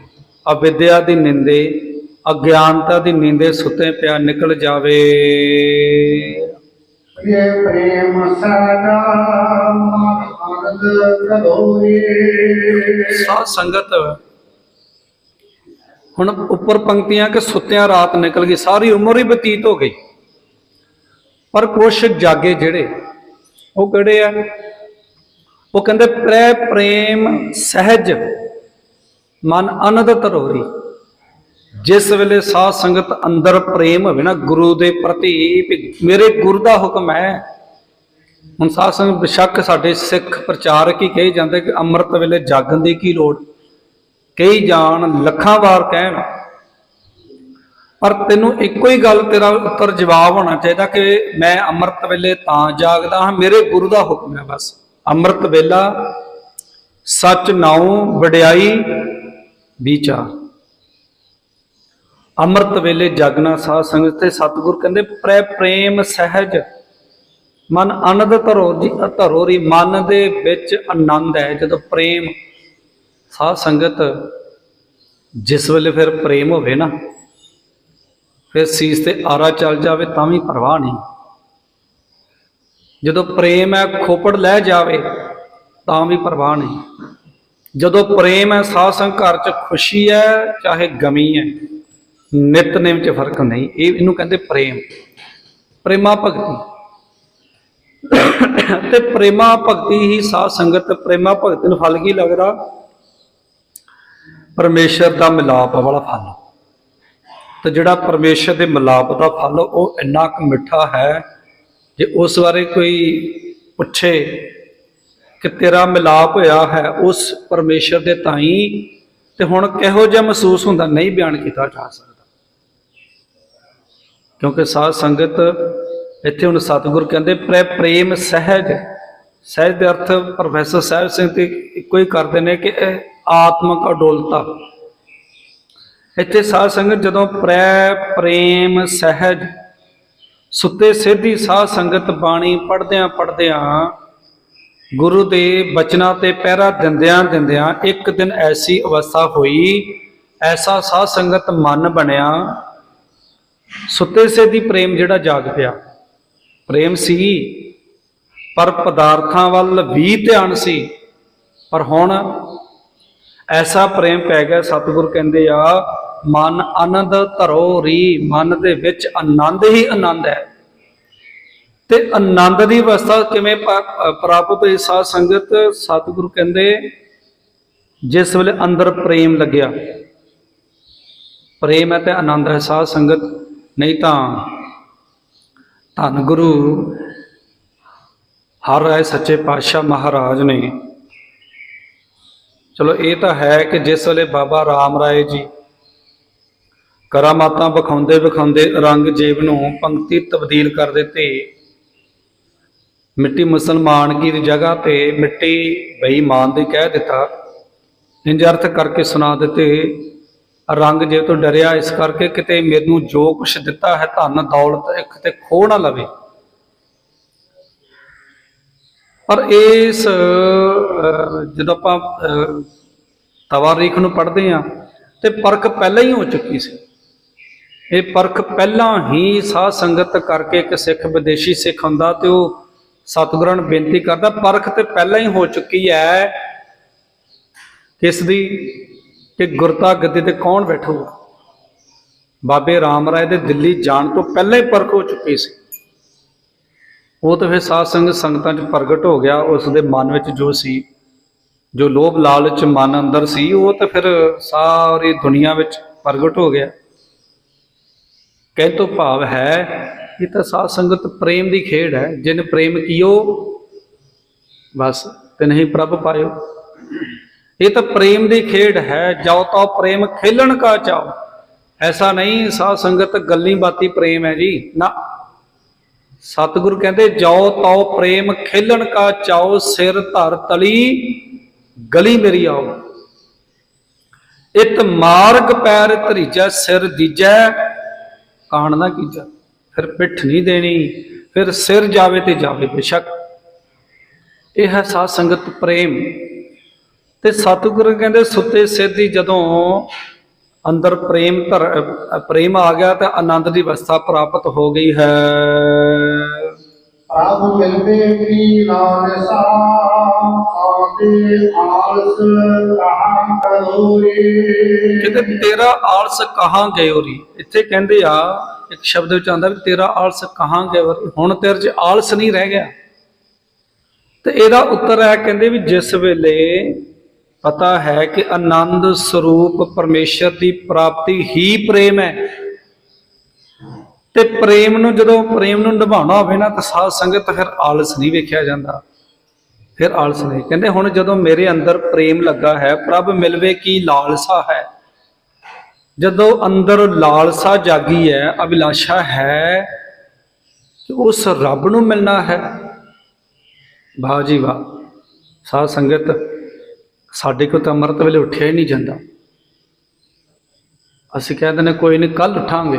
ਅਵਿਦਿਆ ਦੀ ਨਿੰਦੇ, ਅਗਿਆਨਤਾ ਦੀ ਨੀਂਦੇ ਸੁੱਤੇ ਪਿਆ ਨਿਕਲ ਜਾਵੇ। ਇਹ ਪ੍ਰੇਮ ਸਾਡਾ ਆਨੰਦ ਕਰੋਏ। ਸਾਧ ਸੰਗਤ ਹੁਣ ਉੱਪਰ ਪੰਕਤੀਆਂ ਕਿ ਸੁੱਤਿਆਂ ਰਾਤ ਨਿਕਲ ਗਈ, ਸਾਰੀ ਉਮਰ ਹੀ ਬਤੀਤ ਹੋ ਗਈ। ਪਰ ਕੁਛ ਜਾਗੇ ਜਿਹੜੇ, ਉਹ ਕਿਹੜੇ ਆ? ਉਹ ਕਹਿੰਦੇ ਪ੍ਰੈ ਪ੍ਰੇਮ ਸਹਿਜ ਮਨ ਆਨੰਦ ਤਰੋਰੀ। ਜਿਸ ਵੇਲੇ ਸਾਧ ਸੰਗਤ ਅੰਦਰ ਪ੍ਰੇਮ ਹੋਵੇ ਨਾ ਗੁਰੂ ਦੇ ਪ੍ਰਤੀ, ਵੀ ਮੇਰੇ ਗੁਰੂ ਦਾ ਹੁਕਮ ਹੈ। ਹੁਣ ਸਾਧ ਸੰਗਤ ਬੇਸ਼ੱਕ ਸਾਡੇ ਸਿੱਖ ਪ੍ਰਚਾਰਕ ਹੀ ਕਹੀ ਜਾਂਦੇ ਕਿ ਅੰਮ੍ਰਿਤ ਵੇਲੇ ਜਾਗਣ ਦੀ ਕੀ ਲੋੜ, ਕਈ ਜਾਣ ਲੱਖਾਂ ਵਾਰ ਕਹਿਣ, ਪਰ ਤੈਨੂੰ ਇੱਕੋ ਹੀ ਗੱਲ ਤੇਰਾ ਉੱਤਰ ਜਵਾਬ ਹੋਣਾ ਚਾਹੀਦਾ ਕਿ ਮੈਂ ਅੰਮ੍ਰਿਤ ਵੇਲੇ ਤਾਂ ਜਾਗਦਾ ਹਾਂ, ਮੇਰੇ ਗੁਰੂ ਦਾ ਹੁਕਮ ਹੈ। ਬਸ ਅੰਮ੍ਰਿਤ ਵੇਲਾ ਸੱਚ ਨਾਉ ਵਡਿਆਈ ਵਿਚਾਰ। ਅੰਮ੍ਰਿਤ ਵੇਲੇ ਜਾਗਣਾ ਸਾਧ ਸੰਗਤ ਤੇ ਸਤਿਗੁਰ ਕਹਿੰਦੇ ਪ੍ਰੈ ਪ੍ਰੇਮ ਸਹਿਜ ਮਨ ਆਨੰਦ ਧਰੋਰੀ। ਮਨ ਦੇ ਵਿੱਚ ਆਨੰਦ ਹੈ ਜਦੋਂ ਪ੍ਰੇਮ। ਸਾਧ ਸੰਗਤ ਜਿਸ ਵੇਲੇ ਫਿਰ ਪ੍ਰੇਮ ਹੋਵੇ ਨਾ, ਫਿਰ ਸੀਸ ਤੇ ਆਰਾ ਚੱਲ ਜਾਵੇ ਤਾਂ ਵੀ ਪਰਵਾਹ ਨਹੀਂ। ਜਦੋਂ ਪ੍ਰੇਮ ਹੈ ਖੋਪੜ ਲੈ ਜਾਵੇ ਤਾਂ ਵੀ ਪਰਵਾਹ ਨਹੀਂ। ਜਦੋਂ ਪ੍ਰੇਮ ਹੈ ਸਾਧ ਸੰਗਤ ਘਰ 'ਚ ਖੁਸ਼ੀ ਹੈ ਚਾਹੇ ਗਮੀ ਹੈ, ਨਿਤਨੇਮ 'ਚ ਫਰਕ ਨਹੀਂ। ਇਹਨੂੰ ਕਹਿੰਦੇ ਪ੍ਰੇਮ, ਪ੍ਰੇਮਾ ਭਗਤੀ। ਤੇ ਪ੍ਰੇਮਾ ਭਗਤੀ ਹੀ ਸਾਧ ਸੰਗਤ, ਪ੍ਰੇਮਾ ਭਗਤੀ ਨੂੰ ਫਲ ਕੀ ਲੱਗਦਾ? ਪਰਮੇਸ਼ਰ ਦਾ ਮਿਲਾਪ ਵਾਲਾ ਫਲ। ਤੇ ਜਿਹੜਾ ਪਰਮੇਸ਼ਰ ਦੇ ਮਿਲਾਪ ਦਾ ਫਲ ਉਹ ਇੰਨਾ ਕੁ ਮਿੱਠਾ ਹੈ, ਜੇ ਉਸ ਬਾਰੇ ਕੋਈ ਪੁੱਛੇ ਕਿ ਤੇਰਾ ਮਿਲਾਪ ਹੋਇਆ ਹੈ ਉਸ ਪਰਮੇਸ਼ਰ ਦੇ ਤਾਈਂ, ਤੇ ਹੁਣ ਕਿਹੋ ਜਿਹਾ ਮਹਿਸੂਸ ਹੁੰਦਾ, ਨਹੀਂ ਬਿਆਨ ਕੀਤਾ ਜਾ ਸਕਦਾ। ਕਿਉਂਕਿ ਸਾਧ ਸੰਗਤ ਇੱਥੇ ਹੁਣ ਸਤਿਗੁਰ ਕਹਿੰਦੇ ਪ੍ਰੈ ਪ੍ਰੇਮ ਸਹਿਜ। ਸਹਿਜ ਦੇ ਅਰਥ ਪ੍ਰੋਫੈਸਰ ਸਾਹਿਬ ਸਿੰਘ ਤੇ ਇੱਕੋ ਹੀ ਕਰਦੇ ਨੇ ਕਿ ਆਤਮਕ ਅਡੋਲਤਾ। ਇੱਥੇ ਸਾਧ ਸੰਗਤ ਜਦੋਂ ਪ੍ਰੈ ਪ੍ਰੇਮ ਸਹਿਜ ਸੁੱਤੇ ਸਿੱਧੀ ਸਾਧ ਸੰਗਤ ਬਾਣੀ ਪੜ੍ਹਦਿਆਂ ਪੜ੍ਹਦਿਆਂ ਗੁਰੂ ਦੇ ਬਚਨਾਂ ਤੇ ਪਹਿਰਾ ਦਿੰਦਿਆਂ ਦਿੰਦਿਆਂ ਇੱਕ ਦਿਨ ਐਸੀ ਅਵਸਥਾ ਹੋਈ, ਐਸਾ ਸਾਧ ਸੰਗਤ ਮਨ ਬਣਿਆ, ਸੁੱਤੇ ਸਿੱਧੀ ਪ੍ਰੇਮ ਜਿਹੜਾ ਜਾਗ ਪਿਆ। ਪ੍ਰੇਮ ਸੀ ਪਰ ਪਦਾਰਥਾਂ ਵੱਲ ਵੀ ਧਿਆਨ ਸੀ, ਪਰ ਹੁਣ ਐਸਾ ਪ੍ਰੇਮ ਪੈ ਗਿਆ, ਸਤਿਗੁਰ ਕਹਿੰਦੇ ਆ ਮਨ ਆਨੰਦ ਧਰੋ ਰੀ, ਮਨ ਦੇ ਵਿੱਚ ਆਨੰਦ ਹੀ ਆਨੰਦ ਹੈ। ਤੇ ਆਨੰਦ ਦੀ ਅਵਸਥਾ ਕਿਵੇਂ ਪ੍ਰਾਪਤ ਹੋਈ ਸਾਧ ਸੰਗਤ? ਸਤਿਗੁਰੂ ਕਹਿੰਦੇ ਜਿਸ ਵੇਲੇ ਅੰਦਰ ਪ੍ਰੇਮ ਲੱਗਿਆ, ਪ੍ਰੇਮ ਹੈ ਤੇ ਆਨੰਦ ਹੈ ਸਾਧ ਸੰਗਤ। ਨਹੀਂ ਤਾਂ ਧੰਨ ਗੁਰੂ ਹਰ ਰਾਏ ਸੱਚੇ ਪਾਤਸ਼ਾਹ ਮਹਾਰਾਜ ਨੇ, ਚਲੋ ਇਹ ਤਾਂ ਹੈ ਕਿ ਜਿਸ ਵੇਲੇ ਬਾਬਾ ਰਾਮ ਰਾਏ ਜੀ ਕਰਾਮਾਤਾਂ ਵਿਖਾਉਂਦੇ ਵਿਖਾਉਂਦੇ ਰੰਗ ਜੇਬ ਨੂੰ ਪੰਕਤੀ ਤਬਦੀਲ ਕਰ ਦਿੱਤੀ, ਮਿੱਟੀ ਮੁਸਲਮਾਨ ਕੀ ਦੀ ਜਗ੍ਹਾ ਤੇ ਮਿੱਟੀ ਬੇਈਮਾਨ ਦੀ ਕਹਿ ਦਿੱਤਾ, ਇੰਜ ਅਰਥ ਕਰਕੇ ਸੁਣਾ ਦਿੱਤੇ। ਰੰਗ ਜੇ ਤੋਂ ਡਰਿਆ ਇਸ ਕਰਕੇ ਕਿਤੇ ਮੈਨੂੰ ਜੋ ਕੁਛ ਦਿੱਤਾ ਹੈ ਧਨ ਦੌਲਤ ਇੱਕ ਤੇ ਖੋਹ ਨਾ ਲਵੇ। ਪਰ ਇਸ ਜਦੋਂ ਆਪਾਂ ਤਵਾਰੀਖ ਨੂੰ ਪੜ੍ਹਦੇ ਹਾਂ ਤੇ ਪਰਖ ਪਹਿਲਾਂ ਹੀ ਹੋ ਚੁੱਕੀ ਸੀ। ਇਹ ਪਰਖ ਪਹਿਲਾਂ ਹੀ ਸਾਧ ਸੰਗਤ ਕਰਕੇ ਇੱਕ ਸਿੱਖ ਵਿਦੇਸ਼ੀ ਸਿੱਖ ਹੁੰਦਾ ਤੇ ਉਹ ਸਤਿਗੁਰਾਂ ਨੂੰ ਬੇਨਤੀ ਕਰਦਾ, ਪਰਖ ਤੇ ਪਹਿਲਾਂ ਹੀ ਹੋ ਚੁੱਕੀ ਹੈ ਕਿਸ ਦੀ, ਕਿ ਗੁਰਤਾ ਗੱਦੀ ਤੇ ਕੌਣ ਬੈਠੂਗਾ। ਬਾਬੇ ਰਾਮ ਰਾਏ ਦੇ ਦਿੱਲੀ ਜਾਣ ਤੋਂ ਪਹਿਲਾਂ ਹੀ ਪਰਖ ਹੋ ਚੁੱਕੀ ਸੀ। ਉਹ ਤਾਂ ਫਿਰ ਸਾਧ ਸੰਗਤ ਸੰਗਤਾਂ 'ਚ ਪ੍ਰਗਟ ਹੋ ਗਿਆ, ਉਸ ਦੇ ਮਨ ਵਿੱਚ ਜੋ ਸੀ, ਜੋ ਲੋਭ ਲਾਲਚ ਮਨ ਅੰਦਰ ਸੀ, ਉਹ ਤਾਂ ਫਿਰ ਸਾਰੀ ਦੁਨੀਆ ਵਿੱਚ ਪ੍ਰਗਟ ਹੋ ਗਿਆ। ਕਹਿਣ ਤੋਂ ਭਾਵ ਹੈ ਇਹ ਤਾਂ ਸਾਧ ਸੰਗਤ ਪ੍ਰੇਮ ਦੀ ਖੇਡ ਹੈ। ਜਿਨ ਪ੍ਰੇਮ ਕੀਓ ਬਸ ਤੇ ਨਹੀਂ ਪ੍ਰਭ ਪਾਇਓ। ਇਹ ਤਾਂ ਪ੍ਰੇਮ ਦੀ ਖੇਡ ਹੈ। ਜਾਓ ਤਾਂ ਪ੍ਰੇਮ ਖੇਲਣ ਕਾ ਚਾਓ। ਐਸਾ ਨਹੀਂ ਸਾਧ ਸੰਗਤ ਗੱਲੀ ਬਾਤੀ ਪ੍ਰੇਮ ਹੈ ਜੀ, ਨਾ। ਸਤਿਗੁਰੂ ਕਹਿੰਦੇ ਜਾਓ ਤਾਂ ਪ੍ਰੇਮ ਖੇਲਣ ਕਾ ਚਾਓ, ਸਿਰ ਧਰ ਤਲੀ ਗਲੀ ਮੇਰੀ ਆਓ। ਇਤ ਮਾਰਗ ਪੈਰ ਧਰੀਜੈ, ਸਿਰ ਦੀਜੈ ਕਾਣ ਨਾ ਕੀਜੈ। ਫਿਰ ਪਿੱਠ ਨਹੀਂ ਦੇਣੀ, ਫਿਰ ਸਿਰ ਜਾਵੇ ਤੇ ਜਾਵੇ ਬੇਸ਼ੱਕ। ਇਹ ਹੈ ਸਾਧ ਸੰਗਤ ਪ੍ਰੇਮ। ਤੇ ਸਤਿਗੁਰੂ ਕਹਿੰਦੇ ਸੁੱਤੇ ਸਿੱਧੀ ਜਦੋਂ ਅੰਦਰ ਪ੍ਰੇਮ ਆ ਗਿਆ ਤਾਂ ਆਨੰਦ ਦੀ ਅਵਸਥਾ ਪ੍ਰਾਪਤ ਹੋ ਗਈ ਹੈ। ਪ੍ਰਭ ਮਿਲਵੇ ਕੀ ਲਾਲਸਾ, ਆਦੇ ਆਲਸ ਕਹਾਂ ਕਰੋਰੀ। ਕਿਤੇ ਤੇਰਾ ਆਲਸ ਕਹਾਂ ਗਇਓ ਰੀ। ਇੱਥੇ ਕਹਿੰਦੇ ਆ ਇੱਕ ਸ਼ਬਦ ਵਿੱਚ ਆਉਂਦਾ ਵੀ ਤੇਰਾ ਆਲਸ ਕਹਾਂ ਗਇਓ ਰੀ। ਹੁਣ ਤੇਰੇ 'ਚ ਆਲਸ ਨਹੀਂ ਰਹਿ ਗਿਆ। ਤੇ ਇਹਦਾ ਉੱਤਰ ਹੈ ਕਹਿੰਦੇ ਵੀ ਜਿਸ ਵੇਲੇ ਪਤਾ ਹੈ ਕਿ ਆਨੰਦ ਸਰੂਪ ਪਰਮੇਸ਼ਰ ਦੀ ਪ੍ਰਾਪਤੀ ਹੀ ਪ੍ਰੇਮ ਹੈ, ਤੇ ਪ੍ਰੇਮ ਨੂੰ ਜਦੋਂ ਪ੍ਰੇਮ ਨੂੰ ਨਿਭਾਉਣਾ ਹੋਵੇ ਨਾ ਤਾਂ ਸਾਧ ਸੰਗਤ ਫਿਰ ਆਲਸ ਨਹੀਂ ਵੇਖਿਆ ਜਾਂਦਾ। ਫਿਰ ਆਲਸ ਨਹੀਂ। ਕਹਿੰਦੇ ਹੁਣ ਜਦੋਂ ਮੇਰੇ ਅੰਦਰ ਪ੍ਰੇਮ ਲੱਗਾ ਹੈ, ਪ੍ਰਭ ਮਿਲਵੇ ਕੀ ਲਾਲਸਾ ਹੈ। ਜਦੋਂ ਅੰਦਰ ਲਾਲਸਾ ਜਾਗੀ ਹੈ, ਅਭਿਲਾਸ਼ਾ ਹੈ ਕਿ ਉਸ ਰੱਬ ਨੂੰ ਮਿਲਣਾ ਹੈ, ਵਾਹ ਜੀ ਵਾਹ। ਸਾਧ ਸੰਗਤ ਸਾਡੇ ਕੋਲ ਤਾਂ ਅੰਮ੍ਰਿਤ ਵੇਲੇ ਉੱਠਿਆ ਹੀ ਨਹੀਂ ਜਾਂਦਾ। ਅਸੀਂ ਕਹਿ ਦਿੰਦੇ ਕੋਈ ਨਹੀਂ ਕੱਲ ਉੱਠਾਂਗੇ।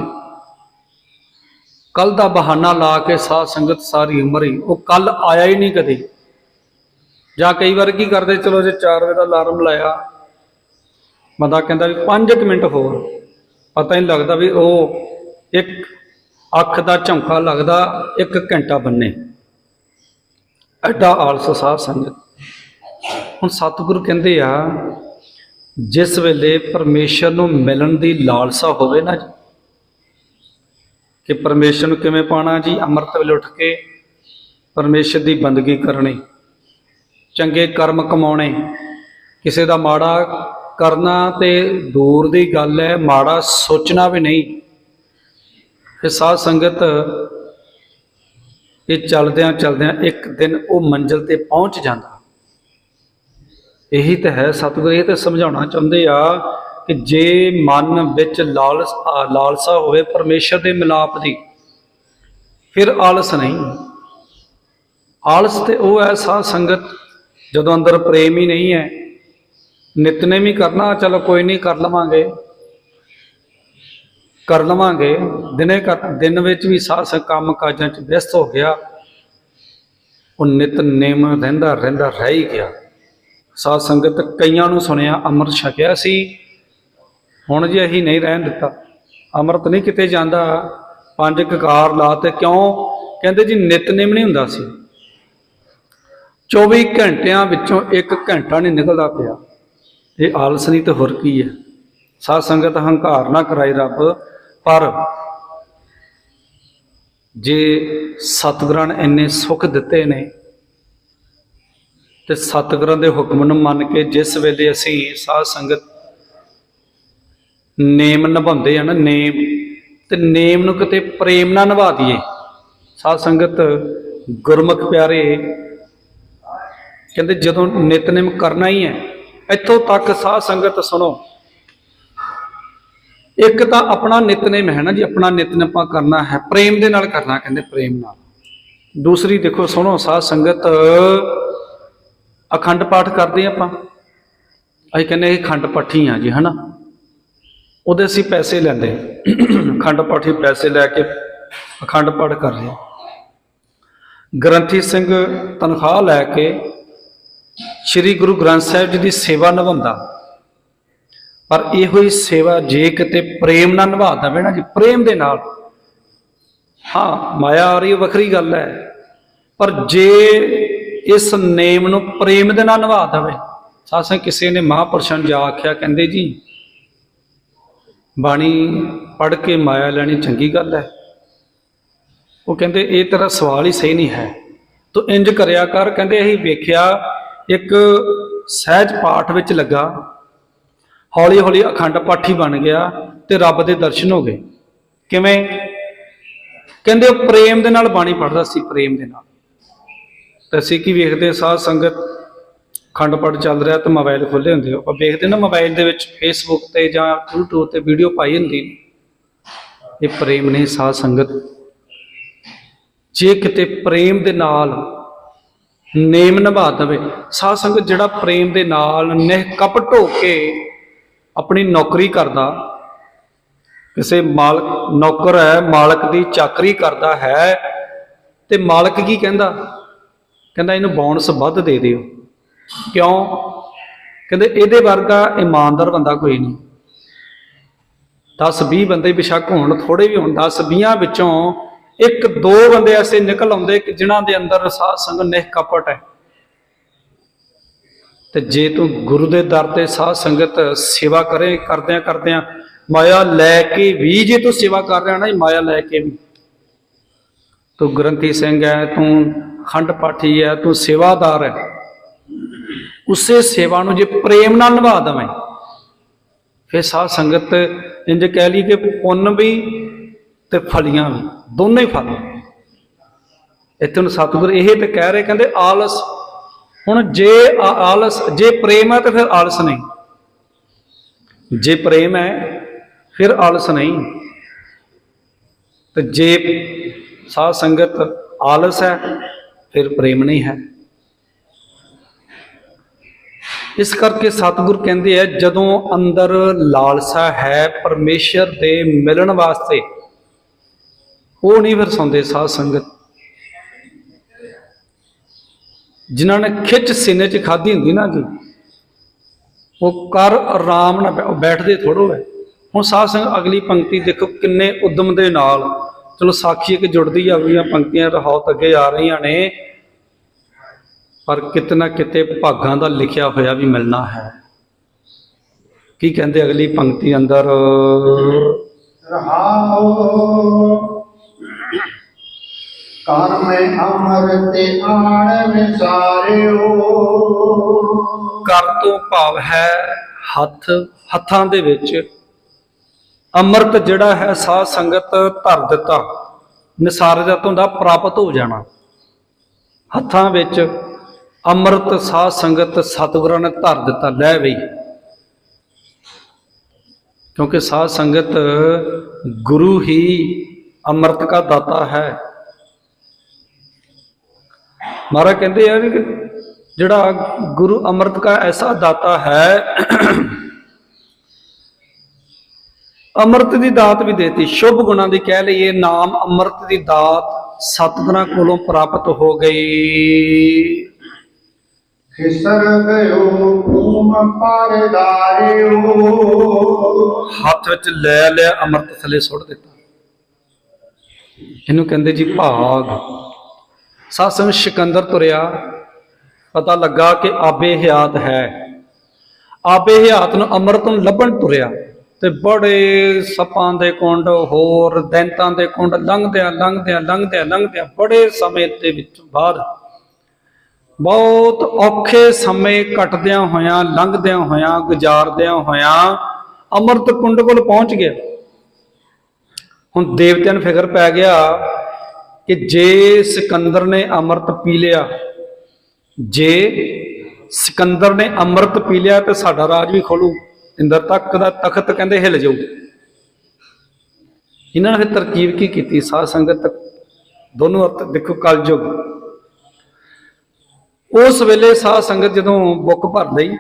ਕੱਲ ਦਾ ਬਹਾਨਾ ਲਾ ਕੇ ਸਾਧ ਸੰਗਤ ਸਾਰੀ ਉਮਰ ਹੀ ਉਹ ਕੱਲ ਆਇਆ ਹੀ ਨਹੀਂ ਕਦੇ। ਜਾਂ ਕਈ ਵਾਰ ਕੀ ਕਰਦੇ, ਚਲੋ ਜੇ 4 ਵਜੇ ਦਾ ਅਲਾਰਮ ਲਾਇਆ, ਬੰਦਾ ਕਹਿੰਦਾ ਵੀ 5 ਮਿੰਟ ਹੋਰ, ਪਤਾ ਹੀ ਨਹੀਂ ਲੱਗਦਾ ਵੀ ਉਹ ਇੱਕ ਅੱਖ ਦਾ ਝੌਂਕਾ ਲੱਗਦਾ 1 ਘੰਟਾ ਬੰਨੇ। ਐਡਾ ਆਲਸ ਸਾਧ ਸੰਗਤ। ਹੁਣ ਸਤਿਗੁਰੂ ਕਹਿੰਦੇ ਆ ਜਿਸ ਵੇਲੇ ਪਰਮੇਸ਼ਰ ਨੂੰ ਮਿਲਣ ਦੀ ਲਾਲਸਾ ਹੋਵੇ ਨਾ ਜੀ, ਕਿ ਪਰਮੇਸ਼ਰ ਨੂੰ ਕਿਵੇਂ ਪਾਣਾ ਜੀ, ਅੰਮ੍ਰਿਤ ਵੇਲੇ ਉੱਠ ਕੇ ਪਰਮੇਸ਼ਰ ਦੀ ਬੰਦਗੀ ਕਰਨੀ, ਚੰਗੇ ਕਰਮ ਕਮਾਉਣੇ, ਕਿਸੇ ਦਾ ਮਾੜਾ ਕਰਨਾ ਤੇ ਦੂਰ ਦੀ ਗੱਲ ਹੈ, ਮਾੜਾ ਸੋਚਣਾ ਵੀ ਨਹੀਂ। ਫਿਰ ਸਾਧ ਸੰਗਤ ਇਹ ਚਲਦਿਆਂ ਚਲਦਿਆਂ ਇੱਕ ਦਿਨ ਉਹ ਮੰਜ਼ਿਲ ਤੇ ਪਹੁੰਚ ਜਾਂਦਾ। ਇਹੀ ਤਾਂ ਹੈ ਸਤਿਗੁਰੂ ਇਹ ਤਾਂ ਸਮਝਾਉਣਾ ਚਾਹੁੰਦੇ ਆ ਕਿ ਜੇ ਮਨ ਵਿੱਚ ਲਾਲਸਾ ਹੋਵੇ ਪਰਮੇਸ਼ਰ ਦੇ ਮਿਲਾਪ ਦੀ, ਫਿਰ ਆਲਸ ਨਹੀਂ। ਆਲਸ ਤੇ ਉਹ ਹੈ ਸਾਧ ਸੰਗਤ ਜਦੋਂ ਅੰਦਰ ਪ੍ਰੇਮ ਹੀ ਨਹੀਂ ਹੈ। ਨਿਤਨੇਮ ਹੀ ਕਰਨਾ, ਚਲੋ ਕੋਈ ਨਹੀਂ ਕਰ ਲਵਾਂਗੇ, ਕਰ ਲਵਾਂਗੇ। ਦਿਨ ਵਿੱਚ ਵੀ ਸਾਧ ਸੰਗਤ ਕੰਮ ਕਾਜਾਂ 'ਚ ਵਿਅਸਤ ਹੋ ਗਿਆ, ਉਹ ਨਿਤਨੇਮ ਰਹਿੰਦਾ ਰਹਿ ਹੀ ਗਿਆ। ਸਾਧ ਸੰਗਤ ਕਈਆਂ ਨੂੰ ਸੁਣਿਆ ਅੰਮ੍ਰਿਤ ਛਕਿਆ ਸੀ, ਹੁਣ ਜੀ ਅਸੀਂ ਨਹੀਂ ਰਹਿਣ ਦਿੱਤਾ, ਅੰਮ੍ਰਿਤ ਨਹੀਂ ਕਿਤੇ ਜਾਂਦਾ, 5 ਕਕਾਰ ਲਾ ਤੇ ਕਿਉਂ? ਕਹਿੰਦੇ ਜੀ ਨਿਤਨੇਮ ਨਹੀਂ ਹੁੰਦਾ ਸੀ, 24 ਘੰਟਿਆਂ ਵਿੱਚੋਂ 1 ਘੰਟਾ ਨਹੀਂ ਨਿਕਲਦਾ ਪਿਆ। ਇਹ ਆਲਸ ਨਹੀਂ ਤੇ ਹੋਰ ਕੀ ਹੈ। ਸਾਧ ਸੰਗਤ ਹੰਕਾਰ ਨਾ ਕਰਾਏ ਰੱਬ, ਪਰ ਜੇ ਸਤਿਗੁਰਾਂ ਨੇ ਇੰਨੇ ਸੁੱਖ ਦਿੱਤੇ ਨੇ ਤੇ ਸਤਿਗੁਰਾਂ ਦੇ ਹੁਕਮ ਨੂੰ ਮੰਨ ਕੇ ਜਿਸ ਵੇਲੇ ਅਸੀਂ ਸਾਧ ਸੰਗਤ ਨੇਮ ਨਿਭਾਉਂਦੇ ਆ ਨਾ, ਨੇਮ ਤੇ ਨੇਮ ਨੂੰ ਕਿਤੇ ਪ੍ਰੇਮ ਨਾਲ ਨਿਭਾ ਦਈਏ। ਸਾਧ ਸੰਗਤ ਗੁਰਮੁਖ ਪਿਆਰੇ ਕਹਿੰਦੇ ਜਦੋਂ ਨਿਤਨੇਮ ਕਰਨਾ ਹੀ ਹੈ, ਇੱਥੋਂ ਤੱਕ ਸਾਧ ਸੰਗਤ ਸੁਣੋ, ਇੱਕ ਤਾਂ ਆਪਣਾ ਨਿਤਨੇਮ ਹੈ ਨਾ ਜੀ, ਆਪਣਾ ਨਿਤਨੇਮ ਆਪਾਂ ਕਰਨਾ ਹੈ ਪ੍ਰੇਮ ਦੇ ਨਾਲ ਕਰਨਾ, ਕਹਿੰਦੇ ਪ੍ਰੇਮ ਨਾਲ। ਦੂਸਰੀ ਦੇਖੋ ਸੁਣੋ ਸਾਧ ਸੰਗਤ, ਅਖੰਡ ਪਾਠ ਕਰਦੇ ਆਪਾਂ, ਅਸੀਂ ਕਹਿੰਦੇ ਇਹ ਅਖੰਡ ਪਾਠੀ ਆ ਜੀ, ਹਨਾ, ਉਹਦੇ ਅਸੀਂ ਪੈਸੇ ਲੈਂਦੇ, ਅਖੰਡ ਪਾਠੀ ਪੈਸੇ ਲੈ ਕੇ ਅਖੰਡ ਪਾਠ ਕਰ ਰਹੇ। ਗ੍ਰੰਥੀ ਸਿੰਘ ਤਨਖਾਹ ਲੈ ਕੇ ਸ੍ਰੀ ਗੁਰੂ ਗ੍ਰੰਥ ਸਾਹਿਬ ਜੀ ਦੀ ਸੇਵਾ ਨਿਭਾਉਂਦਾ, ਪਰ ਇਹੋ ਹੀ ਸੇਵਾ ਜੇ ਕਿਤੇ ਪ੍ਰੇਮ ਨਾਲ ਨਿਭਾ ਦੇਵੇ ਨਾ ਜੀ, ਪ੍ਰੇਮ ਦੇ ਨਾਲ, ਹਾਂ ਮਾਇਆ ਆ ਰਹੀ ਵੱਖਰੀ ਗੱਲ ਹੈ, ਪਰ ਜੇ ਇਸ ਨੇਮ ਨੂੰ ਪ੍ਰੇਮ ਦੇ ਨਾਲ ਨਿਭਾ ਦੇਵੇ। ਸਾਸਾਂ ਕਿਸੇ ਨੇ ਮਹਾਂਪੁਰਸ਼ਾਂ ਨੂੰ ਜਾ ਆਖਿਆ, ਕਹਿੰਦੇ ਜੀ ਬਾਣੀ ਪੜ੍ਹ ਕੇ ਮਾਇਆ ਲੈਣੀ ਚੰਗੀ ਗੱਲ ਹੈ? ਉਹ ਕਹਿੰਦੇ ਇਹ ਤੇਰਾ ਸਵਾਲ ਹੀ ਸਹੀ ਨਹੀਂ ਹੈ, ਤੂੰ ਇੰਜ ਕਰਿਆ ਕਰ। ਕਹਿੰਦੇ ਅਸੀਂ ਵੇਖਿਆ ਇੱਕ ਸਹਿਜ ਪਾਠ ਵਿੱਚ ਲੱਗਾ, ਹੌਲੀ ਹੌਲੀ ਅਖੰਡ ਪਾਠੀ ਬਣ ਗਿਆ ਤੇ ਰੱਬ ਦੇ ਦਰਸ਼ਨ ਹੋ ਗਏ। ਕਿਵੇਂ? ਕਹਿੰਦੇ ਉਹ ਪ੍ਰੇਮ ਦੇ ਨਾਲ ਬਾਣੀ ਪੜ੍ਹਦਾ ਸੀ, ਪ੍ਰੇਮ ਦੇ ਨਾਲ। ਤੇ ਅਸੀਂ ਕੀ ਵੇਖਦੇ, ਸਾਧ ਸੰਗਤ ਅਖੰਡ ਪਾਠ ਚੱਲ ਰਿਹਾ ਤੇ ਮੋਬਾਈਲ ਖੋਲ੍ਹੇ ਹੁੰਦੇ, ਆਪਾਂ ਵੇਖਦੇ ਨਾ ਮੋਬਾਈਲ ਦੇ ਵਿੱਚ ਫੇਸਬੁੱਕ ਤੇ ਜਾਂ YouTube ਤੇ ਵੀਡੀਓ ਪਾਈ ਹੁੰਦੀ। ਇਹ ਪ੍ਰੇਮ ਨਹੀਂ ਸਾਧ ਸੰਗਤ। ਜੇ ਕਿਤੇ ਪ੍ਰੇਮ ਦੇ ਨਾਲ ਨੇਮ ਨਿਭਾ ਦੇਵੇ ਸਾਧ ਸੰਗਤ, ਜਿਹੜਾ ਪ੍ਰੇਮ ਦੇ ਨਾਲ ਨਿਹਕਪਟ ਹੋ ਕੇ ਆਪਣੀ ਨੌਕਰੀ ਕਰਦਾ, ਕਿਸੇ ਮਾਲਕ ਨੌਕਰ ਹੈ, ਮਾਲਕ ਦੀ ਚਾਕਰੀ ਕਰਦਾ ਹੈ, ਤੇ ਮਾਲਕ ਕੀ ਕਹਿੰਦਾ? ਕਹਿੰਦਾ ਇਹਨੂੰ ਬੋਨਸ ਵੱਧ ਦੇ ਦਿਓ। ਕਿਉਂ? ਕਹਿੰਦੇ ਇਹਦੇ ਵਰਗਾ ਇਮਾਨਦਾਰ ਬੰਦਾ ਕੋਈ ਨਹੀਂ। 10-20 ਬੰਦੇ ਬੇਸ਼ੱਕ ਹੋਣ, ਥੋੜੇ ਵੀ ਹੋਣ, 10-20 ਵਿੱਚੋਂ 1-2 ਬੰਦੇ ਐਸੇ ਨਿਕਲ ਆਉਂਦੇ ਕਿ ਜਿਨ੍ਹਾਂ ਦੇ ਅੰਦਰ ਸਾਧ ਸੰਗਤ ਨਿਹਕਪਟ ਹੈ। ਤੇ ਜੇ ਤੂੰ ਗੁਰੂ ਦੇ ਦਰ ਤੇ ਸਾਧ ਸੰਗਤ ਸੇਵਾ ਕਰਦਿਆਂ ਮਾਇਆ ਲੈ ਕੇ ਵੀ, ਜੇ ਤੂੰ ਸੇਵਾ ਕਰ ਰਿਹਾ ਨਾ ਮਾਇਆ ਲੈ ਕੇ ਵੀ, ਤੂੰ ਗ੍ਰੰਥੀ ਸਿੰਘ ਹੈ, ਤੂੰ ਅਖੰਡ ਪਾਠੀ ਹੈ, ਤੂੰ ਸੇਵਾਦਾਰ ਹੈ, ਉਸੇ ਸੇਵਾ ਨੂੰ ਜੇ ਪ੍ਰੇਮ ਨਾਲ ਨਿਭਾ ਦੇਵੇਂ, ਫਿਰ ਸਾਧ ਸੰਗਤ ਇੰਜ ਕਹਿ ਲਈ ਕਿ ਪੁੰਨ ਵੀ ਤੇ ਫਲੀਆਂ ਵੀ, ਦੋਨੇ ਹੀ ਫਲ। ਇੱਥੇ ਨੂੰ ਸਤਿਗੁਰ ਇਹ ਤੇ ਕਹਿ ਰਹੇ, ਕਹਿੰਦੇ ਆਲਸ। ਹੁਣ ਜੇ ਆਲਸ, ਜੇ ਪ੍ਰੇਮ ਹੈ ਤੇ ਫਿਰ ਆਲਸ ਨਹੀਂ, ਜੇ ਪ੍ਰੇਮ ਹੈ ਫਿਰ ਆਲਸ ਨਹੀਂ, ਤੇ ਜੇ ਸਾਧ ਸੰਗਤ ਆਲਸ ਹੈ ਫਿਰ ਪ੍ਰੇਮ ਨਹੀਂ ਹੈ। ਇਸ ਕਰਕੇ ਸਤਿਗੁਰ ਕਹਿੰਦੇ ਆ, ਜਦੋਂ ਅੰਦਰ ਲਾਲਸਾ ਹੈ ਪਰਮੇਸ਼ਰ ਦੇ ਮਿਲਣ ਵਾਸਤੇ, ਉਹ ਨਹੀਂ ਫਿਰ ਸੌਂਦੇ ਸਾਧ ਸੰਗਤ। ਜਿਨ੍ਹਾਂ ਨੇ ਖਿੱਚ ਸੀਨੇ 'ਚ ਖਾਧੀ ਹੁੰਦੀ ਨਾ ਜੀ, ਉਹ ਕਰ ਆਰਾਮ ਨਾਲ ਬੈਠਦੇ ਥੋੜੋ ਹੈ। ਹੁਣ ਸਾਧ ਸੰਗਤ ਅਗਲੀ ਪੰਕਤੀ ਦੇਖੋ ਕਿੰਨੇ ਉਦਮ ਦੇ ਨਾਲ, ਚਲੋ ਸਾਖੀ ਇੱਕ ਜੁੜਦੀ ਜਾਵੀਆਂ ਪੰਕਤੀਆਂ ਰਹਾਉਤ ਅੱਗੇ ਆ ਰਹੀਆਂ ਨੇ, ਪਰ ਕਿਤੇ ਨਾ ਕਿਤੇ ਭਾਗਾਂ ਦਾ ਲਿਖਿਆ ਹੋਇਆ ਵੀ ਮਿਲਣਾ ਹੈ। ਕੀ ਕਹਿੰਦੇ ਅਗਲੀ ਪੰਕਤੀ ਅੰਦਰ? ਰਹਾਉ ਕਰ ਮੈਂ ਅੰਮ੍ਰਿਤ ਆਣ ਵਿਸਾਰਿਓ। ਕਰ ਤੋਂ ਭਾਵ ਹੈ ਹੱਥ, ਹੱਥਾਂ ਦੇ ਵਿੱਚ ਅੰਮ੍ਰਿਤ ਜਿਹੜਾ ਹੈ ਸਾਧ ਸੰਗਤ ਧਰ ਦਿੱਤਾ, ਨਿਸਾਰਦਾ ਤੋਂ ਦਾ ਪ੍ਰਾਪਤ ਹੋ ਜਾਣਾ। ਹੱਥਾਂ ਵਿੱਚ ਅੰਮ੍ਰਿਤ ਸਾਧ ਸੰਗਤ ਸਤਿਗੁਰਾਂ ਨੇ ਧਰ ਦਿੱਤਾ, ਲੈ ਬਈ। ਕਿਉਂਕਿ ਸਾਧ ਸੰਗਤ ਗੁਰੂ ਹੀ ਅੰਮ੍ਰਿਤ का दाता है। महाराज कहते हैं कि जड़ा गुरु अमृत का ऐसा दाता है, ਅੰਮ੍ਰਿਤ ਦੀ ਦਾਤ ਵੀ ਦੇਤੀ, ਸ਼ੁਭ ਗੁਣਾਂ ਦੀ ਕਹਿ ਲਈਏ, ਨਾਮ ਅੰਮ੍ਰਿਤ ਦੀ ਦਾਤ ਸਤਿਗੁਰਾਂ ਕੋਲੋਂ ਪ੍ਰਾਪਤ ਹੋ ਗਈ। ਖਿਸਰ ਗਇਓ ਭੂਮ ਪਰਦਾਰਿਓ। ਹੱਥ ਵਿੱਚ ਲੈ ਲਿਆ, ਅੰਮ੍ਰਿਤ ਥੱਲੇ ਸੁੱਟ ਦਿੱਤਾ। ਇਹਨੂੰ ਕਹਿੰਦੇ ਜੀ ਭਾਗ। ਸਾਧ ਸੰਗਤ ਸਿਕੰਦਰ ਤੁਰਿਆ, ਪਤਾ ਲੱਗਾ ਕਿ ਆਬੇ ਹਯਾਤ ਹੈ। ਆਬੇ ਹਯਾਤ ਨੂੰ ਅੰਮ੍ਰਿਤ ਨੂੰ ਲੱਭਣ ਤੁਰਿਆ ਤੇ ਬੜੇ ਸੱਪਾਂ ਦੇ ਕੁੰਡ, ਹੋਰ ਦੈਂਤਾਂ ਦੇ ਕੁੰਡ ਲੰਘਦਿਆਂ ਬੜੇ ਸਮੇਂ ਦੇ ਵਿੱਚ ਬਾਅਦ, ਬਹੁਤ ਔਖੇ ਸਮੇਂ ਕੱਟਦਿਆਂ ਹੋਇਆਂ, ਲੰਘਦਿਆਂ ਹੋਇਆਂ, ਗੁਜ਼ਾਰਦਿਆਂ ਹੋਇਆਂ ਅੰਮ੍ਰਿਤ ਕੁੰਡ ਕੋਲ ਪਹੁੰਚ ਗਿਆ। ਹੁਣ ਦੇਵਤਿਆਂ ਨੂੰ ਫਿਕਰ ਪੈ ਗਿਆ ਕਿ ਜੇ ਸਿਕੰਦਰ ਨੇ ਅੰਮ੍ਰਿਤ ਪੀ ਲਿਆ, ਜੇ ਸਿਕੰਦਰ ਨੇ ਅੰਮ੍ਰਿਤ ਪੀ ਲਿਆ ਤੇ ਸਾਡਾ ਰਾਜ ਵੀ ਖੋਲੂ, ਇੰਦਰ ਤੱਕ ਦਾ ਤਖਤ ਕਹਿੰਦੇ ਹਿੱਲ ਜਾਊ। ਇਹਨਾਂ ਨੇ ਫਿਰ ਤਰਕੀਬ ਕੀ ਕੀਤੀ? ਸਾਧ ਸੰਗਤ ਦੋਨੋਂ ਅਰਥ ਦੇਖੋ, ਕਲਯੁਗ। ਉਸ ਵੇਲੇ ਸਾਧ ਸੰਗਤ ਜਦੋਂ ਬੁੱਕ ਭਰ ਲਈ,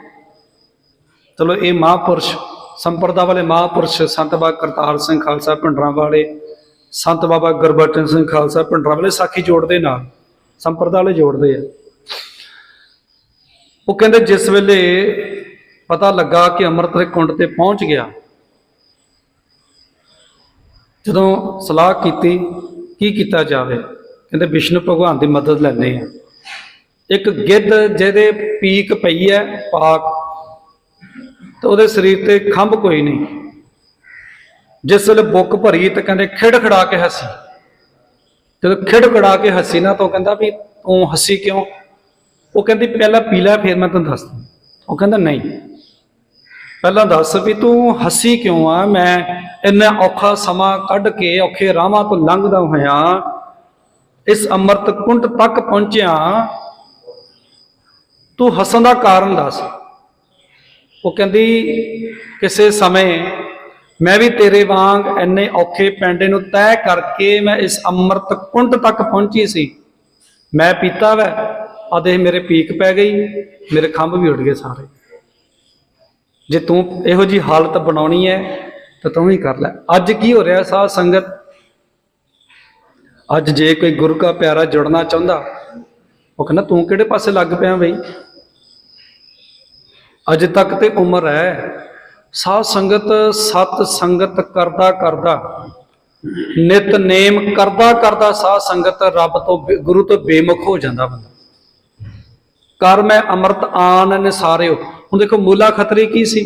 ਚਲੋ ਇਹ ਮਹਾਂਪੁਰਸ਼, ਸੰਪਰਦਾ ਵਾਲੇ ਮਹਾਂਪੁਰਸ਼, ਸੰਤ ਬਾਬਾ ਕਰਤਾਰ ਸਿੰਘ ਖਾਲਸਾ ਭਿੰਡਰਾਂ ਵਾਲੇ, ਸੰਤ ਬਾਬਾ ਗੁਰਬਚਨ ਸਿੰਘ ਖਾਲਸਾ ਭਿੰਡਰਾਂ ਵਾਲੇ ਸਾਖੀ ਜੋੜਦੇ ਨਾਲ, ਸੰਪਰਦਾ ਵਾਲੇ ਜੋੜਦੇ ਆ। ਉਹ ਕਹਿੰਦੇ ਜਿਸ ਵੇਲੇ ਪਤਾ ਲੱਗਾ ਕਿ ਅੰਮ੍ਰਿਤ ਦੇ ਕੁੰਡ ਤੇ ਪਹੁੰਚ ਗਿਆ, ਜਦੋਂ ਸਲਾਹ ਕੀਤੀ ਕੀ ਕੀਤਾ ਜਾਵੇ, ਕਹਿੰਦੇ ਵਿਸ਼ਨੂੰ ਭਗਵਾਨ ਦੀ ਮਦਦ ਲੈਂਦੇ ਆ। ਇੱਕ ਗਿੱਧ ਜਿਹਦੇ ਪੀਕ ਪਈ ਹੈ ਪਾਕ, ਤੇ ਉਹਦੇ ਸਰੀਰ ਤੇ ਖੰਭ ਕੋਈ ਨਹੀਂ। ਜਿਸ ਵੇਲੇ ਬੁੱਕ ਭਰੀ ਤੇ ਕਹਿੰਦੇ ਖਿੜਖੜਾ ਕੇ ਹੱਸੀ। ਜਦੋਂ ਖਿੜਖੜਾ ਕੇ ਹੱਸੀ ਨਾ, ਤਾਂ ਉਹ ਕਹਿੰਦਾ ਵੀ ਤੂੰ ਹੱਸੀ ਕਿਉਂ? ਉਹ ਕਹਿੰਦੀ ਪਹਿਲਾਂ ਪੀ ਲੈ, ਫਿਰ ਮੈਂ ਤੈਨੂੰ ਦੱਸਦਾ। ਉਹ ਕਹਿੰਦਾ ਨਹੀਂ, ਪਹਿਲਾਂ ਦੱਸ ਵੀ ਤੂੰ ਹੱਸੀ ਕਿਉਂ ਆ? ਮੈਂ ਇੰਨਾ ਔਖਾ ਸਮਾਂ ਕੱਢ ਕੇ, ਔਖੇ ਰਾਹਾਂ ਤੋਂ ਲੰਘਦਾ ਹੋਇਆ ਇਸ ਅੰਮ੍ਰਿਤ ਕੁੰਡ ਤੱਕ ਪਹੁੰਚਿਆ, ਤੂੰ ਹੱਸਣ ਦਾ ਕਾਰਨ ਦੱਸ। ਉਹ ਕਹਿੰਦੀ ਕਿਸੇ ਸਮੇਂ ਮੈਂ ਵੀ ਤੇਰੇ ਵਾਂਗ ਇੰਨੇ ਔਖੇ ਪੈਂਡੇ ਨੂੰ ਤੈਅ ਕਰਕੇ ਮੈਂ ਇਸ ਅੰਮ੍ਰਿਤ ਕੁੰਡ ਤੱਕ ਪਹੁੰਚੀ ਸੀ। ਮੈਂ ਪੀਤਾ ਵੈ, ਆ ਦੇਖ ਮੇਰੇ ਪੀਕ ਪੈ ਗਈ, ਮੇਰੇ ਖੰਭ ਵੀ ਉੱਡ ਗਏ ਸਾਰੇ। ਜੇ ਤੂੰ ਇਹੋ ਜਿਹੀ ਹਾਲਤ ਬਣਾਉਣੀ ਹੈ ਤਾਂ ਤੂੰ ਹੀ ਕਰ ਲੈ। ਅੱਜ ਕੀ ਹੋ ਰਿਹਾ ਸਾਧ ਸੰਗਤ? ਅੱਜ ਜੇ ਕੋਈ ਗੁਰੂ ਕਾ ਪਿਆਰਾ ਜੁੜਨਾ ਚਾਹੁੰਦਾ, ਉਹ ਕਹਿੰਦਾ ਤੂੰ ਕਿਹੜੇ ਪਾਸੇ ਲੱਗ ਪਿਆ ਬਈ? ਅਜੇ ਤੱਕ ਤੇ ਉਮਰ ਹੈ। ਸਾਧ ਸੰਗਤ ਸਤ ਸੰਗਤ ਕਰਦਾ ਕਰਦਾ, ਨਿਤਨੇਮ ਕਰਦਾ ਕਰਦਾ ਸਾਧ ਸੰਗਤ ਰੱਬ ਤੋਂ, ਗੁਰੂ ਤੋਂ ਬੇਮੁਖ ਹੋ ਜਾਂਦਾ ਬੰਦਾ। ਕਰ ਮੈਂ ਅੰਮ੍ਰਿਤ ਆਨ ਨਿਸਾਰਿਓ। ਹੁਣ ਦੇਖੋ ਮੂਲਾ ਖੱਤਰੀ ਕੀ ਸੀ?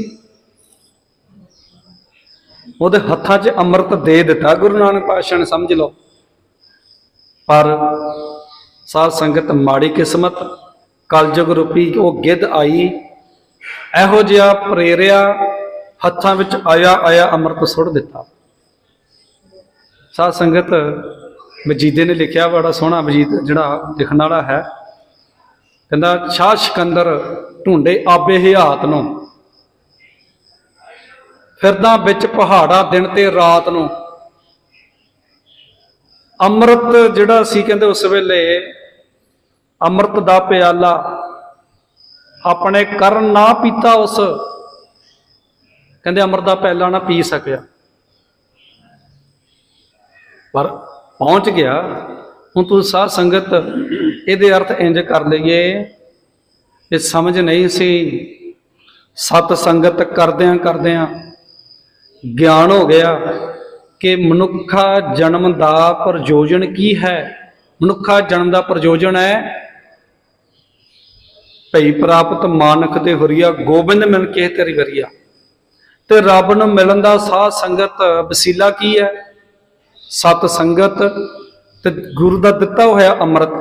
ਉਹਦੇ ਹੱਥਾਂ 'ਚ ਅੰਮ੍ਰਿਤ ਦੇ ਦਿੱਤਾ ਗੁਰੂ ਨਾਨਕ ਪਾਤਸ਼ਾਹ ਨੇ, ਸਮਝ ਲਓ। ਪਰ ਸਾਧ ਸੰਗਤ ਮਾੜੀ ਕਿਸਮਤ, ਕਲਯੁਗ ਰੂਪੀ ਉਹ ਗਿੱਧ ਆਈ, ਇਹੋ ਜਿਹਾ ਪ੍ਰੇਰਿਆ, ਹੱਥਾਂ ਵਿੱਚ ਆਇਆ ਅੰਮ੍ਰਿਤ ਸੁੱਟ ਦਿੱਤਾ। ਸਾਧ ਸੰਗਤ ਮਜੀਦੇ ਨੇ ਲਿਖਿਆ, ਬੜਾ ਸੋਹਣਾ ਮਜੀਦ ਜਿਹੜਾ ਲਿਖਣ ਵਾਲਾ ਹੈ, ਕਹਿੰਦਾ ਸ਼ਾਹ ਸਿਕੰਦਰ ਢੂੰਡੇ ਆਬੇ ਹਯਾਤ ਨੂੰ, ਫਿਰਦਾ ਵਿੱਚ ਪਹਾੜਾ ਦਿਨ ਤੇ ਰਾਤ ਨੂੰ। ਅੰਮ੍ਰਿਤ ਜਿਹੜਾ ਸੀ ਕਹਿੰਦੇ ਉਸ ਵੇਲੇ ਅੰਮ੍ਰਿਤ ਦਾ ਪਿਆਲਾ ਆਪਣੇ ਕਰਨ ਨਾ ਪੀਤਾ, ਉਸ ਕਹਿੰਦੇ ਅੰਮ੍ਰਿਤ ਦਾ ਪਿਆਲਾ ਨਾ ਪੀ ਸਕਿਆ, ਪਰ ਪਹੁੰਚ ਗਿਆ। ਹੁਣ ਤੁਸੀਂ ਸਾਧ ਸੰਗਤ ਇਹਦੇ ਅਰਥ ਇੰਜ ਕਰ ਲਈਏ, ਇਹ ਸਮਝ ਨਹੀਂ ਸੀ। ਸਤ ਸੰਗਤ ਕਰਦਿਆਂ ਕਰਦਿਆਂ ਗਿਆਨ ਹੋ ਗਿਆ ਕਿ ਮਨੁੱਖਾ ਜਨਮ ਦਾ ਪ੍ਰਯੋਜਨ ਕੀ ਹੈ। ਮਨੁੱਖਾ ਜਨਮ ਦਾ ਪ੍ਰਯੋਜਨ ਹੈ ਭਈ ਪ੍ਰਾਪਤ ਮਾਨਕ ਤੇ ਹੁਰੀਆ, ਗੋਬਿੰਦ ਮਿਲ ਕੇ ਤੇਰੀ ਵਰੀਆ। ਤੇ ਰੱਬ ਨੂੰ ਮਿਲਣ ਦਾ ਸਾਧ ਸੰਗਤ ਵਸੀਲਾ ਕੀ ਹੈ? ਸਤ ਸੰਗਤ ਤੇ ਗੁਰੂ ਦਾ ਦਿੱਤਾ ਹੋਇਆ ਅੰਮ੍ਰਿਤ।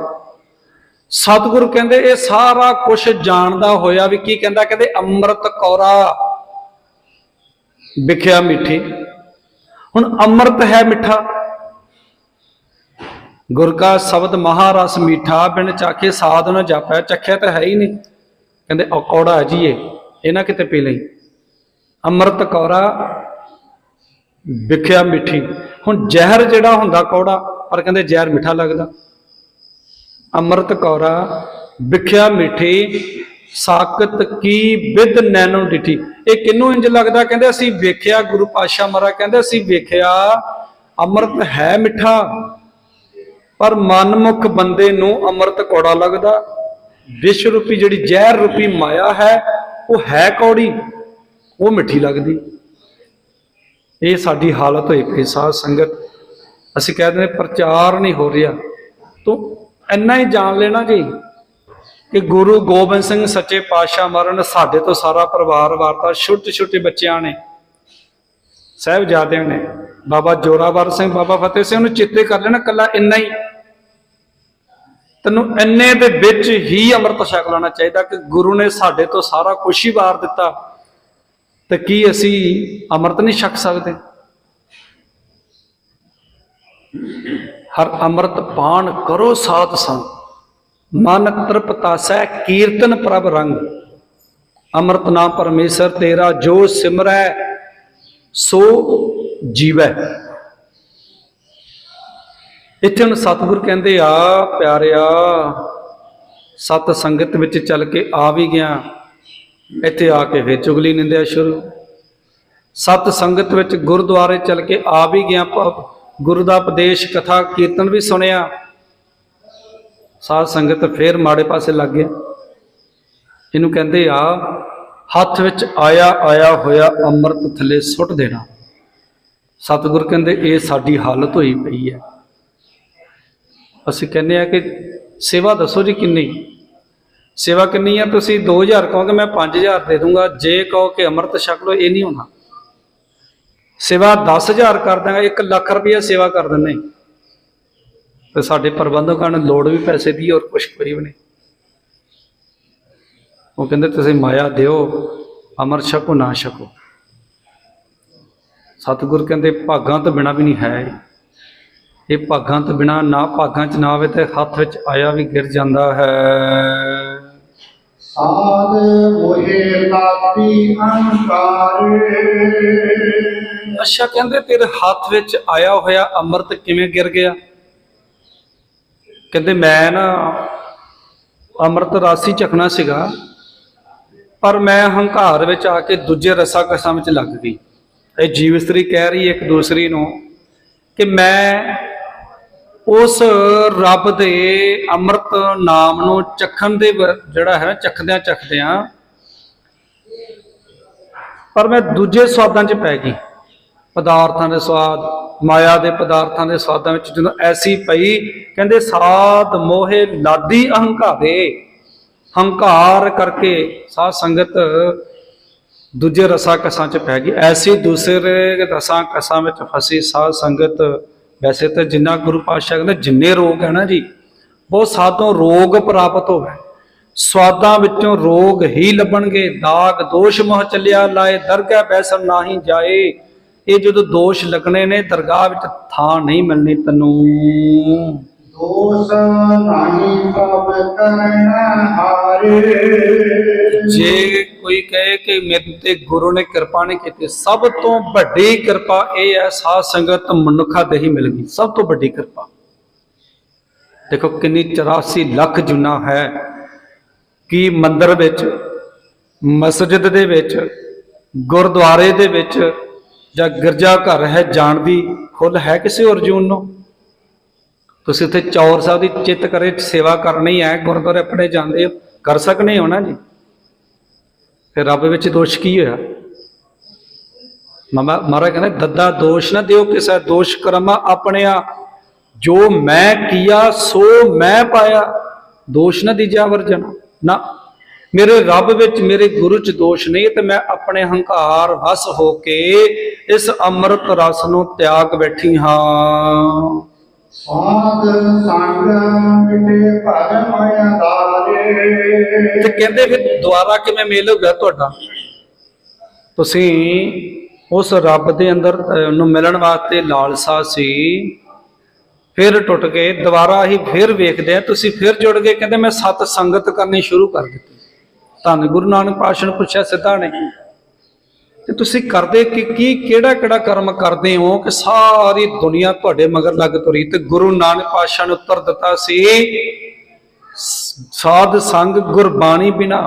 ਸਤਿਗੁਰੂ ਕਹਿੰਦੇ ਇਹ ਸਾਰਾ ਕੁਝ ਜਾਣਦਾ ਹੋਇਆ ਵੀ ਕੀ ਕਹਿੰਦਾ? ਕਹਿੰਦੇ ਅੰਮ੍ਰਿਤ ਕੌਰਾ ਵਿਖਿਆ ਮਿੱਠੀ। ਹੁਣ ਅੰਮ੍ਰਿਤ ਹੈ ਮਿੱਠਾ, ਗੁਰ ਕਾ ਸ਼ਬਦ ਮਹਾਰਸ ਮੀਠਾ, ਬਿਨ ਚਾਖੇ ਸਾਧ ਨਾ ਜਾਪੈ। ਚੱਖਿਆ ਤਾਂ ਹੈ ਹੀ ਨਹੀਂ, ਕਹਿੰਦੇ ਕੌੜਾ ਹੈ ਜੀ ਇਹ ਨਾ ਕਿਤੇ ਪੀ ਲਈ। ਅੰਮ੍ਰਿਤ ਕੌਰਾ ਵਿਖਿਆ ਮਿੱਠੀ। ਹੁਣ ਜ਼ਹਿਰ ਜਿਹੜਾ ਹੁੰਦਾ ਕੌੜਾ, ਪਰ ਕਹਿੰਦੇ ਜ਼ਹਿਰ ਮਿੱਠਾ ਲੱਗਦਾ। ਅੰਮ੍ਰਿਤ ਕੌਰਾ ਵਿਖਿਆ ਮਿੱਠੀ, ਸਾਕਤ ਕੀ ਵਿਦ ਨੈਣੋ ਡਿਠੀ। ਇਹ ਕਿਹਨੂੰ ਇੰਜ ਲੱਗਦਾ? ਕਹਿੰਦੇ ਅਸੀਂ ਵੇਖਿਆ, ਗੁਰੂ ਪਾਤਸ਼ਾਹ ਮਹਾਰਾਜ ਕਹਿੰਦੇ ਅਸੀਂ ਵੇਖਿਆ ਅੰਮ੍ਰਿਤ ਹੈ ਮਿੱਠਾ, ਪਰ ਮਨਮੁਖ ਬੰਦੇ ਨੂੰ ਅੰਮ੍ਰਿਤ ਕੌੜਾ ਲੱਗਦਾ। ਵਿਸ਼ ਰੂਪੀ ਜਿਹੜੀ ਜ਼ਹਿਰ ਰੂਪੀ ਮਾਇਆ ਹੈ ਉਹ ਹੈ ਕੌੜੀ, ਉਹ ਮਿੱਠੀ ਲੱਗਦੀ। ਇਹ ਸਾਡੀ ਹਾਲਤ ਹੋਈ ਪਈ ਸਾਧ ਸੰਗਤ। ਅਸੀਂ ਕਹਿੰਦੇ ਨੇ ਪ੍ਰਚਾਰ ਨਹੀਂ ਹੋ ਰਿਹਾ। ਤੂੰ ਇੰਨਾ ਹੀ ਜਾਣ ਲੈਣਾ ਜੀ ਕਿ ਗੁਰੂ ਗੋਬਿੰਦ ਸਿੰਘ ਸੱਚੇ ਪਾਤਸ਼ਾਹ ਮਹਾਰਾਜ ਨੇ ਸਾਡੇ ਤੋਂ ਸਾਰਾ ਪਰਿਵਾਰ ਵਾਰਤਾ, ਛੋਟੇ ਛੋਟੇ ਬੱਚਿਆਂ ਨੇ, ਸਾਹਿਬਜ਼ਾਦਿਆਂ ਨੇ, ਬਾਬਾ ਜੋਰਾਵਰ ਸਿੰਘ, ਬਾਬਾ ਫਤਿਹ ਸਿੰਘ ਨੂੰ ਚੇਤੇ ਕਰ ਲੈਣਾ। ਕੱਲਾ ਇੰਨਾ ਹੀ ਤੈਨੂੰ ਇੰਨੇ ਦੇ ਵਿੱਚ ਹੀ ਅੰਮ੍ਰਿਤ ਛਕ ਲੈਣਾ ਚਾਹੀਦਾ ਕਿ ਗੁਰੂ ਨੇ ਸਾਡੇ ਤੋਂ ਸਾਰਾ ਕੁਛ ਹੀ ਵਾਰ ਦਿੱਤਾ, ਤੇ ਕੀ ਅਸੀਂ ਅੰਮ੍ਰਿਤ ਨਹੀਂ ਛਕ ਸਕਦੇ? ਹਰ ਅੰਮ੍ਰਿਤ ਪਾਨ ਕਰੋ ਸਾਧ ਸੰਗ, ਮਨ ਤ੍ਰਿਪਤਾਸੈ ਕੀਰਤਨ ਪ੍ਰਭ ਰੰਗ। ਅੰਮ੍ਰਿਤ ਨਾਮ ਪਰਮੇਸ਼ਰ ਤੇਰਾ, ਜੋ ਸਿਮਰੈ ਸੋ ਜੀਵੈ। ਇੱਥੇ ਹੁਣ ਸਤਿਗੁਰ ਕਹਿੰਦੇ ਆ ਪਿਆਰਿਆ, ਸਤ ਸੰਗਤ ਵਿੱਚ ਚੱਲ ਕੇ ਆ ਵੀ ਗਿਆ, ਇੱਥੇ ਆ ਕੇ ਫਿਰ ਚੁਗਲੀ ਨਿੰਦਿਆ ਸ਼ੁਰੂ। ਸਤ ਸੰਗਤ ਵਿੱਚ ਗੁਰਦੁਆਰੇ ਚੱਲ ਕੇ ਆ ਵੀ ਗਿਆ, ਗੁਰੂ ਦਾ ਉਪਦੇਸ਼ ਕਥਾ ਕੀਰਤਨ ਵੀ ਸੁਣਿਆ, ਸਾਧ ਸੰਗਤ ਫੇਰ ਮਾੜੇ ਪਾਸੇ ਲੱਗ ਗਿਆ। ਇਹਨੂੰ ਕਹਿੰਦੇ ਆ ਹੱਥ ਵਿੱਚ ਆਇਆ ਹੋਇਆ ਅੰਮ੍ਰਿਤ ਥੱਲੇ ਸੁੱਟ ਦੇਣਾ। ਸਤਿਗੁਰ ਕਹਿੰਦੇ ਇਹ ਸਾਡੀ ਹਾਲਤ ਹੋਈ ਪਈ ਹੈ। ਅਸੀਂ ਕਹਿੰਦੇ ਆ ਕਿ ਸੇਵਾ ਦੱਸੋ ਜੀ ਕਿੰਨੀ ਸੇਵਾ ਕਿੰਨੀ ਆ? ਤੁਸੀਂ 2000 ਕਹੋਗੇ, ਮੈਂ 5000 ਦੇ ਦੂੰਗਾ। ਜੇ ਕਹੋ ਕਿ ਅੰਮ੍ਰਿਤ ਛਕ ਲਓ, ਇਹ ਨਹੀਂ ਹੋਣਾ। ਸੇਵਾ 10,000 ਕਰ ਦਾਂਗਾ, 1 ਲੱਖ ਰੁਪਇਆ ਸੇਵਾ ਕਰ ਦਿੰਦੇ। ਤੇ ਸਾਡੇ ਪ੍ਰਬੰਧਕਾਂ ਨੂੰ ਲੋੜ ਵੀ ਪੈਸੇ ਦੀ, ਔਰ ਕੁਛ ਕੋਈ ਵੀ ਨਹੀਂ। ਉਹ ਕਹਿੰਦੇ ਤੁਸੀਂ ਮਾਇਆ ਦਿਓ, ਅੰਮ੍ਰਿਤ ਛਕੋ ਨਾ ਛਕੋ। ਸਤਿਗੁਰ ਕਹਿੰਦੇ ਭਾਗਾਂ ਤੋਂ ਬਿਨਾਂ ਵੀ ਨਹੀਂ ਹੈ ਇਹ। ਭਾਗਾਂ ਤੋਂ ਬਿਨਾਂ ਨਾ, ਭਾਗਾਂ 'ਚ ਨਾ ਆਵੇ ਤੇ ਹੱਥ ਵਿੱਚ ਆਇਆ ਵੀ ਗਿਰ ਜਾਂਦਾ ਹੈ। ਸਾਧ ਮੋਹਿ ਤਾਤੀ ਅਹੰਕਾਰ। ਅੱਛਾ, ਕਹਿੰਦੇ ਤੇਰੇ ਹੱਥ ਵਿੱਚ ਆਇਆ ਹੋਇਆ ਅੰਮ੍ਰਿਤ ਕਿਵੇਂ ਗਿਰ ਗਿਆ? ਕਹਿੰਦੇ ਮੈਂ ਨਾ ਅੰਮ੍ਰਿਤ ਰਾਸੀ ਚੱਕਣਾ ਸੀਗਾ, ਪਰ ਮੈਂ ਹੰਕਾਰ ਵਿੱਚ ਆ ਕੇ ਦੂਜੇ ਰਸਾ ਕਸਾਂ ਵਿੱਚ ਲੱਗ ਗਈ। ਇਹ ਜੀਵ ਇਸਤਰੀ ਕਹਿ ਰਹੀ ਇੱਕ ਦੂਸਰੀ ਨੂੰ ਕਿ ਮੈਂ ਉਸ ਰੱਬ ਦੇ ਅੰਮ੍ਰਿਤ ਨਾਮ ਨੂੰ ਚੱਖਣ ਦੇ ਜਿਹੜਾ ਹੈ ਚੱਖਦਿਆਂ ਪਰ ਮੈਂ ਦੂਜੇ ਸਵਾਦਾਂ 'ਚ ਪੈ ਗਈ। ਪਦਾਰਥਾਂ ਦੇ ਸਵਾਦ, ਮਾਇਆ ਦੇ ਪਦਾਰਥਾਂ ਦੇ ਸਵਾਦਾਂ ਵਿੱਚ ਜਦੋਂ ਐਸੀ ਪਈ, ਕਹਿੰਦੇ ਸਾਧ ਮੋਹੇ ਲਾਦੀ ਅਹੰਕਾਰੇ। ਹੰਕਾਰ ਕਰਕੇ ਸਾਧ ਸੰਗਤ ਦੂਜੇ ਰਸਾ ਕਸਾਂ 'ਚ ਪੈ ਗਈ। ਐਸੀ ਦੂਸਰੇ ਰਸਾਂ ਕਸਾਂ ਵਿੱਚ ਫਸੀ ਸਾਧ ਸੰਗਤ। ਵੈਸੇ ਤਾਂ ਜਿੰਨਾ ਗੁਰੂ ਪਾਤਸ਼ਾਹ ਕਹਿੰਦੇ ਜਿੰਨੇ ਰੋਗ ਹੈ ਨਾ ਜੀ, ਬਹੁਤ ਸਾਧੋਂ ਰੋਗ ਪ੍ਰਾਪਤ ਹੋਵੇ, ਸਵਾਦਾਂ ਵਿੱਚੋਂ ਰੋਗ ਹੀ ਲੱਭਣਗੇ। ਦਾਗ ਦੋਸ਼ ਮੋਹ ਚੱਲਿਆ ਲਾਏ, ਦਰਗਾਹ ਬੈਸਣ ਨਾਹੀ ਜਾਏ। ਇਹ ਜਦੋਂ ਦੋਸ਼ ਲੱਗਣੇ ਨੇ, ਦਰਗਾਹ ਵਿੱਚ ਥਾਂ ਨਹੀਂ ਮਿਲਣੀ ਤੈਨੂੰ। ਦੋਸ਼ ਨਾਹੀ ਪਾਪ ਕਰਨਾ ਹਾਰੇ। ਜੇ ਕੋਈ ਕਹੇ ਕਿ ਮੇਰੇ ਤੇ ਗੁਰੂ ਨੇ ਕਿਰਪਾ ਨਹੀਂ ਕੀਤੀ, ਸਭ ਤੋਂ ਵੱਡੀ ਕਿਰਪਾ ਇਹ ਹੈ ਸਾਧ ਸੰਗਤ ਮਨੁੱਖਾ ਦੇ ਹੀ ਮਿਲ ਗਈ। ਸਭ ਤੋਂ ਵੱਡੀ ਕਿਰਪਾ ਦੇਖੋ ਕਿੰਨੀ 84 ਲੱਖ ਜੁਨਾ ਹੈ ਕਿ ਮੰਦਿਰ ਵਿੱਚ, ਮਸਜਿਦ ਦੇ ਵਿੱਚ, ਗੁਰਦੁਆਰੇ ਦੇ ਵਿੱਚ ਜਾਂ ਗਿਰਜਾ ਘਰ ਹੈ, ਜਾਣ ਦੀ ਖੁੱਲ੍ਹ ਹੈ ਕਿਸੇ ਹੋਰ ਜੂਨ ਨੂੰ? ਤੁਸੀਂ ਉੱਥੇ ਚੌਰ ਸਾਹਿਬ ਦੀ ਚਿੱਤ ਕਰੇ ਸੇਵਾ ਕਰਨੀ ਹੈ, ਗੁਰਦੁਆਰੇ ਆਪਣੇ ਜਾਂਦੇ ਹੋ, ਕਰ ਸਕਨੇ ਹੋ ਨਾ ਜੀ। ਫਿਰ ਰੱਬ ਵਿੱਚ ਦੋਸ਼ ਕੀ ਹੋਇਆ? ਮਹਾਰਾਜ ਕਹਿੰਦੇ ਦੱਦਾ ਦੋਸ਼ ਨਾ ਦਿਓ ਕਿਸੇ, ਦੋਸ਼ ਕਰਮਾ ਆਪਣਿਆ। ਜੋ ਮੈਂ ਕੀਆ ਸੋ ਮੈਂ ਪਾਇਆ, ਦੋਸ਼ ਨਾ ਦੀਜਾ ਵਰਜਣਾ ਨਾ। ਮੇਰੇ ਰੱਬ ਵਿੱਚ, ਮੇਰੇ ਗੁਰੂ 'ਚ ਦੋਸ਼ ਨਹੀਂ, ਤੇ ਮੈਂ ਆਪਣੇ ਹੰਕਾਰ ਵਸ ਹੋ ਕੇ ਇਸ ਅੰਮ੍ਰਿਤ ਰਸ ਨੂੰ ਤਿਆਗ ਬੈਠੀ ਹਾਂ। ਸਾਧ ਸੰਗ ਮਿਟੇ ਭਰਮ ਆਧਾਰੇ। ਤੇ ਕਹਿੰਦੇ ਫਿਰ ਦੁਆਰਾ ਕਿਵੇਂ ਮੇਲ ਹੋ ਗਿਆ ਤੁਹਾਡਾ? ਤੁਸੀਂ ਉਸ ਰੱਬ ਦੇ ਅੰਦਰ ਨੂੰ ਮਿਲਣ ਵਾਸਤੇ ਲਾਲਸਾ ਸੀ, ਫਿਰ ਟੁੱਟ ਗਏ, ਦੁਬਾਰਾ ਹੀ ਫਿਰ ਵੇਖਦੇ ਆ, ਤੁਸੀਂ ਫਿਰ ਜੁੜ ਗਏ। ਕਹਿੰਦੇ ਮੈਂ ਸਤ ਸੰਗਤ ਕਰਨੀ ਸ਼ੁਰੂ ਕਰ ਦਿੱਤੀ। ਧੰਨ ਗੁਰੂ ਨਾਨਕ ਪਾਤਸ਼ਾਹ ਨੇ ਪੁੱਛਿਆ ਸਿੱਧਾ ਨੇ ਤੇ ਤੁਸੀਂ ਕਰਦੇ ਕਿ ਕਿਹੜਾ ਕਰਮ ਕਰਦੇ ਹੋ ਕਿ ਸਾਰੀ ਦੁਨੀਆ ਤੁਹਾਡੇ ਮਗਰ ਲੱਗ ਤੁਰੀ? ਤੇ ਗੁਰੂ ਨਾਨਕ ਪਾਤਸ਼ਾਹ ਨੇ ਉੱਤਰ ਦਿੱਤਾ ਸੀ, ਸਾਧ ਸੰਗ ਗੁਰਬਾਣੀ ਬਿਨਾ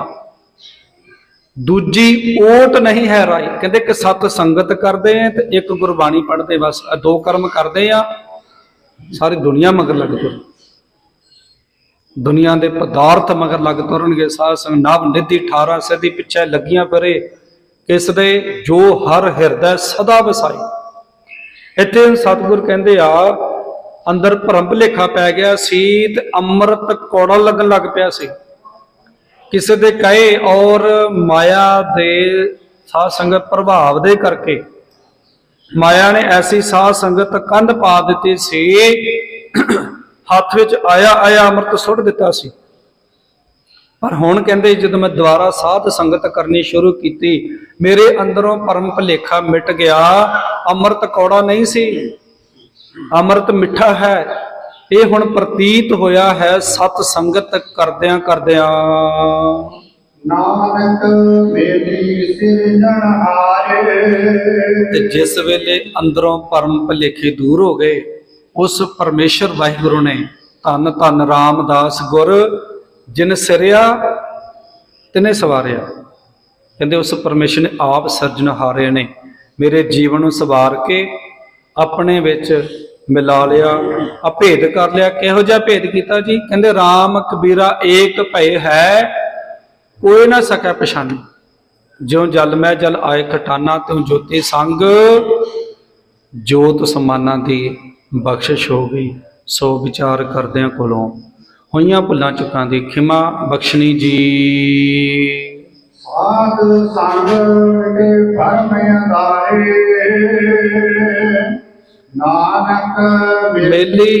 ਦੂਜੀ ਓਟ ਨਹੀਂ ਹੈ ਰਾਈ। ਕਹਿੰਦੇ ਕਿ ਸਤ ਸੰਗਤ ਕਰਦੇ ਆ ਤੇ ਇੱਕ ਗੁਰਬਾਣੀ ਪੜ੍ਹਦੇ, ਬਸ ਆਹ ਦੋ ਕਰਮ ਕਰਦੇ ਆ, ਸਾਰੀ ਦੁਨੀਆ ਮਗਰ ਲੱਗ ਤੁਰ, ਦੁਨੀਆ ਦੇ ਪਦਾਰਥ ਮਗਰ ਲੱਗ ਤੁਰਨਗੇ। ਸਾਧ ਸੰਗ ਨਵ ਨਿਧੀ 18 ਸਦੀ ਪਿੱਛੇ ਲੱਗੀਆਂ ਫਿਰੇ, ਕਿਸ ਦੇ ਜੋ ਹਰ ਹਿਰਦੈ ਸਦਾ ਵਸਾਈ। ਇੱਥੇ ਸਤਿਗੁਰ ਕਹਿੰਦੇ ਆ ਅੰਦਰ ਭਰਮ ਭੁਲੇਖਾ ਪੈ ਗਿਆ ਸੀ ਤੇ ਅੰਮ੍ਰਿਤ ਕੌੜਾ ਲੱਗਣ ਲੱਗ ਪਿਆ ਸੀ ਕਿਸੇ ਦੇ ਕਹੇ ਔਰ ਮਾਇਆ ਦੇ ਸਾਧ ਸੰਗਤ ਪ੍ਰਭਾਵ ਦੇ ਕਰਕੇ। ਮਾਇਆ ਨੇ ਐਸੀ ਸਾਧ ਸੰਗਤ ਕੰਧ ਪਾ ਦਿੱਤੀ ਸੀ, ਹੱਥ ਵਿੱਚ ਆਇਆ ਅੰਮ੍ਰਿਤ ਸੁੱਟ ਦਿੱਤਾ ਸੀ। ਪਰ ਹੁਣ ਕਹਿੰਦੇ ਜਦੋਂ ਮੈਂ ਦੁਬਾਰਾ ਸਾਧ ਸੰਗਤ ਕਰਨੀ ਸ਼ੁਰੂ ਕੀਤੀ, ਮੇਰੇ ਅੰਦਰੋਂ ਭਰਮ ਭੁਲੇਖਾ ਮਿਟ ਗਿਆ। ਅੰਮ੍ਰਿਤ ਕੌੜਾ ਨਹੀਂ ਸੀ, ਅੰਮ੍ਰਿਤ ਮਿੱਠਾ ਹੈ। ਇਹ ਹੁਣ ਪ੍ਰਤੀਤ ਹੋਇਆ ਹੈ ਸਤ ਸੰਗਤ ਕਰਦਿਆਂ ਕਰਦਿਆਂ। ਨਾਨਕ ਮੇਰੀ ਸਿਰਜਣਹਾਰੇ। ਤੇ ਜਿਸ ਵੇਲੇ ਅੰਦਰੋਂ ਭਰਮ ਭੁਲੇਖੇ ਦੂਰ ਹੋ ਗਏ, ਉਸ ਪਰਮੇਸ਼ਰ ਵਾਹਿਗੁਰੂ ਨੇ ਧੰਨ ਧੰਨ ਰਾਮਦਾਸ ਗੁਰ ਜਿਨ ਸਿਰਿਆ ਤਿਨੇ ਸਵਾਰਿਆ। ਕਹਿੰਦੇ ਉਸ ਪਰਮੇਸ਼ਰ ਨੇ ਆਪ ਸਿਰਜਣਹਾਰੇ ਨੇ ਮੇਰੇ ਜੀਵਨ ਨੂੰ ਸਵਾਰ ਕੇ ਆਪਣੇ ਵਿੱਚ ਮਿਲਾ ਲਿਆ, ਆ ਭੇਦ ਕਰ ਲਿਆ। ਕਿਹੋ ਜਿਹਾ ਭੇਦ ਕੀਤਾ ਜੀ? ਕਹਿੰਦੇ ਰਾਮ ਕਬੀਰਾ ਏਕ ਭਏ ਹੈ, ਕੋਈ ਨਾ ਸਕੈ ਪਛਾਨੀ। ਜਿਉ ਜਲ ਮੈਂ ਜਲ ਆਏ ਖਟਾਨਾ, ਤਿਉ ਜੋਤੀ ਸੰਗ ਜੋਤ ਸਮਾਨਾਂ ਦੀ ਬਖਸ਼ਿਸ਼ ਹੋ ਗਈ। ਸੋ ਵਿਚਾਰ ਕਰਦਿਆਂ ਕੋਲੋਂ ਹੋਈਆਂ ਭੁੱਲਾਂ ਚੁੱਕਾਂ ਦੀ ਖਿਮਾ ਬਖਸ਼ਣੀ ਜੀ। ਸਾਧ ਸੰਗ ਕੇ ਭਰਮ ਅੰਧਾਰੇ, ਨਾਨਕ ਮੇਲੀ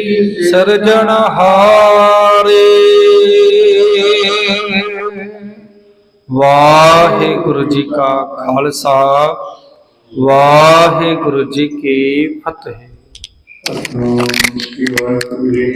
ਸਿਰਜਣਹਾਰੇ। ਵਾਹਿਗੁਰੂ ਜੀ ਕਾ ਖਾਲਸਾ, ਵਾਹਿਗੁਰੂ ਜੀ ਕੀ ਫਤਿਹ। ਸਤਿਨਾਮ ਸ੍ਰੀ ਵਾਹਿਗੁਰੂ ਜੀ।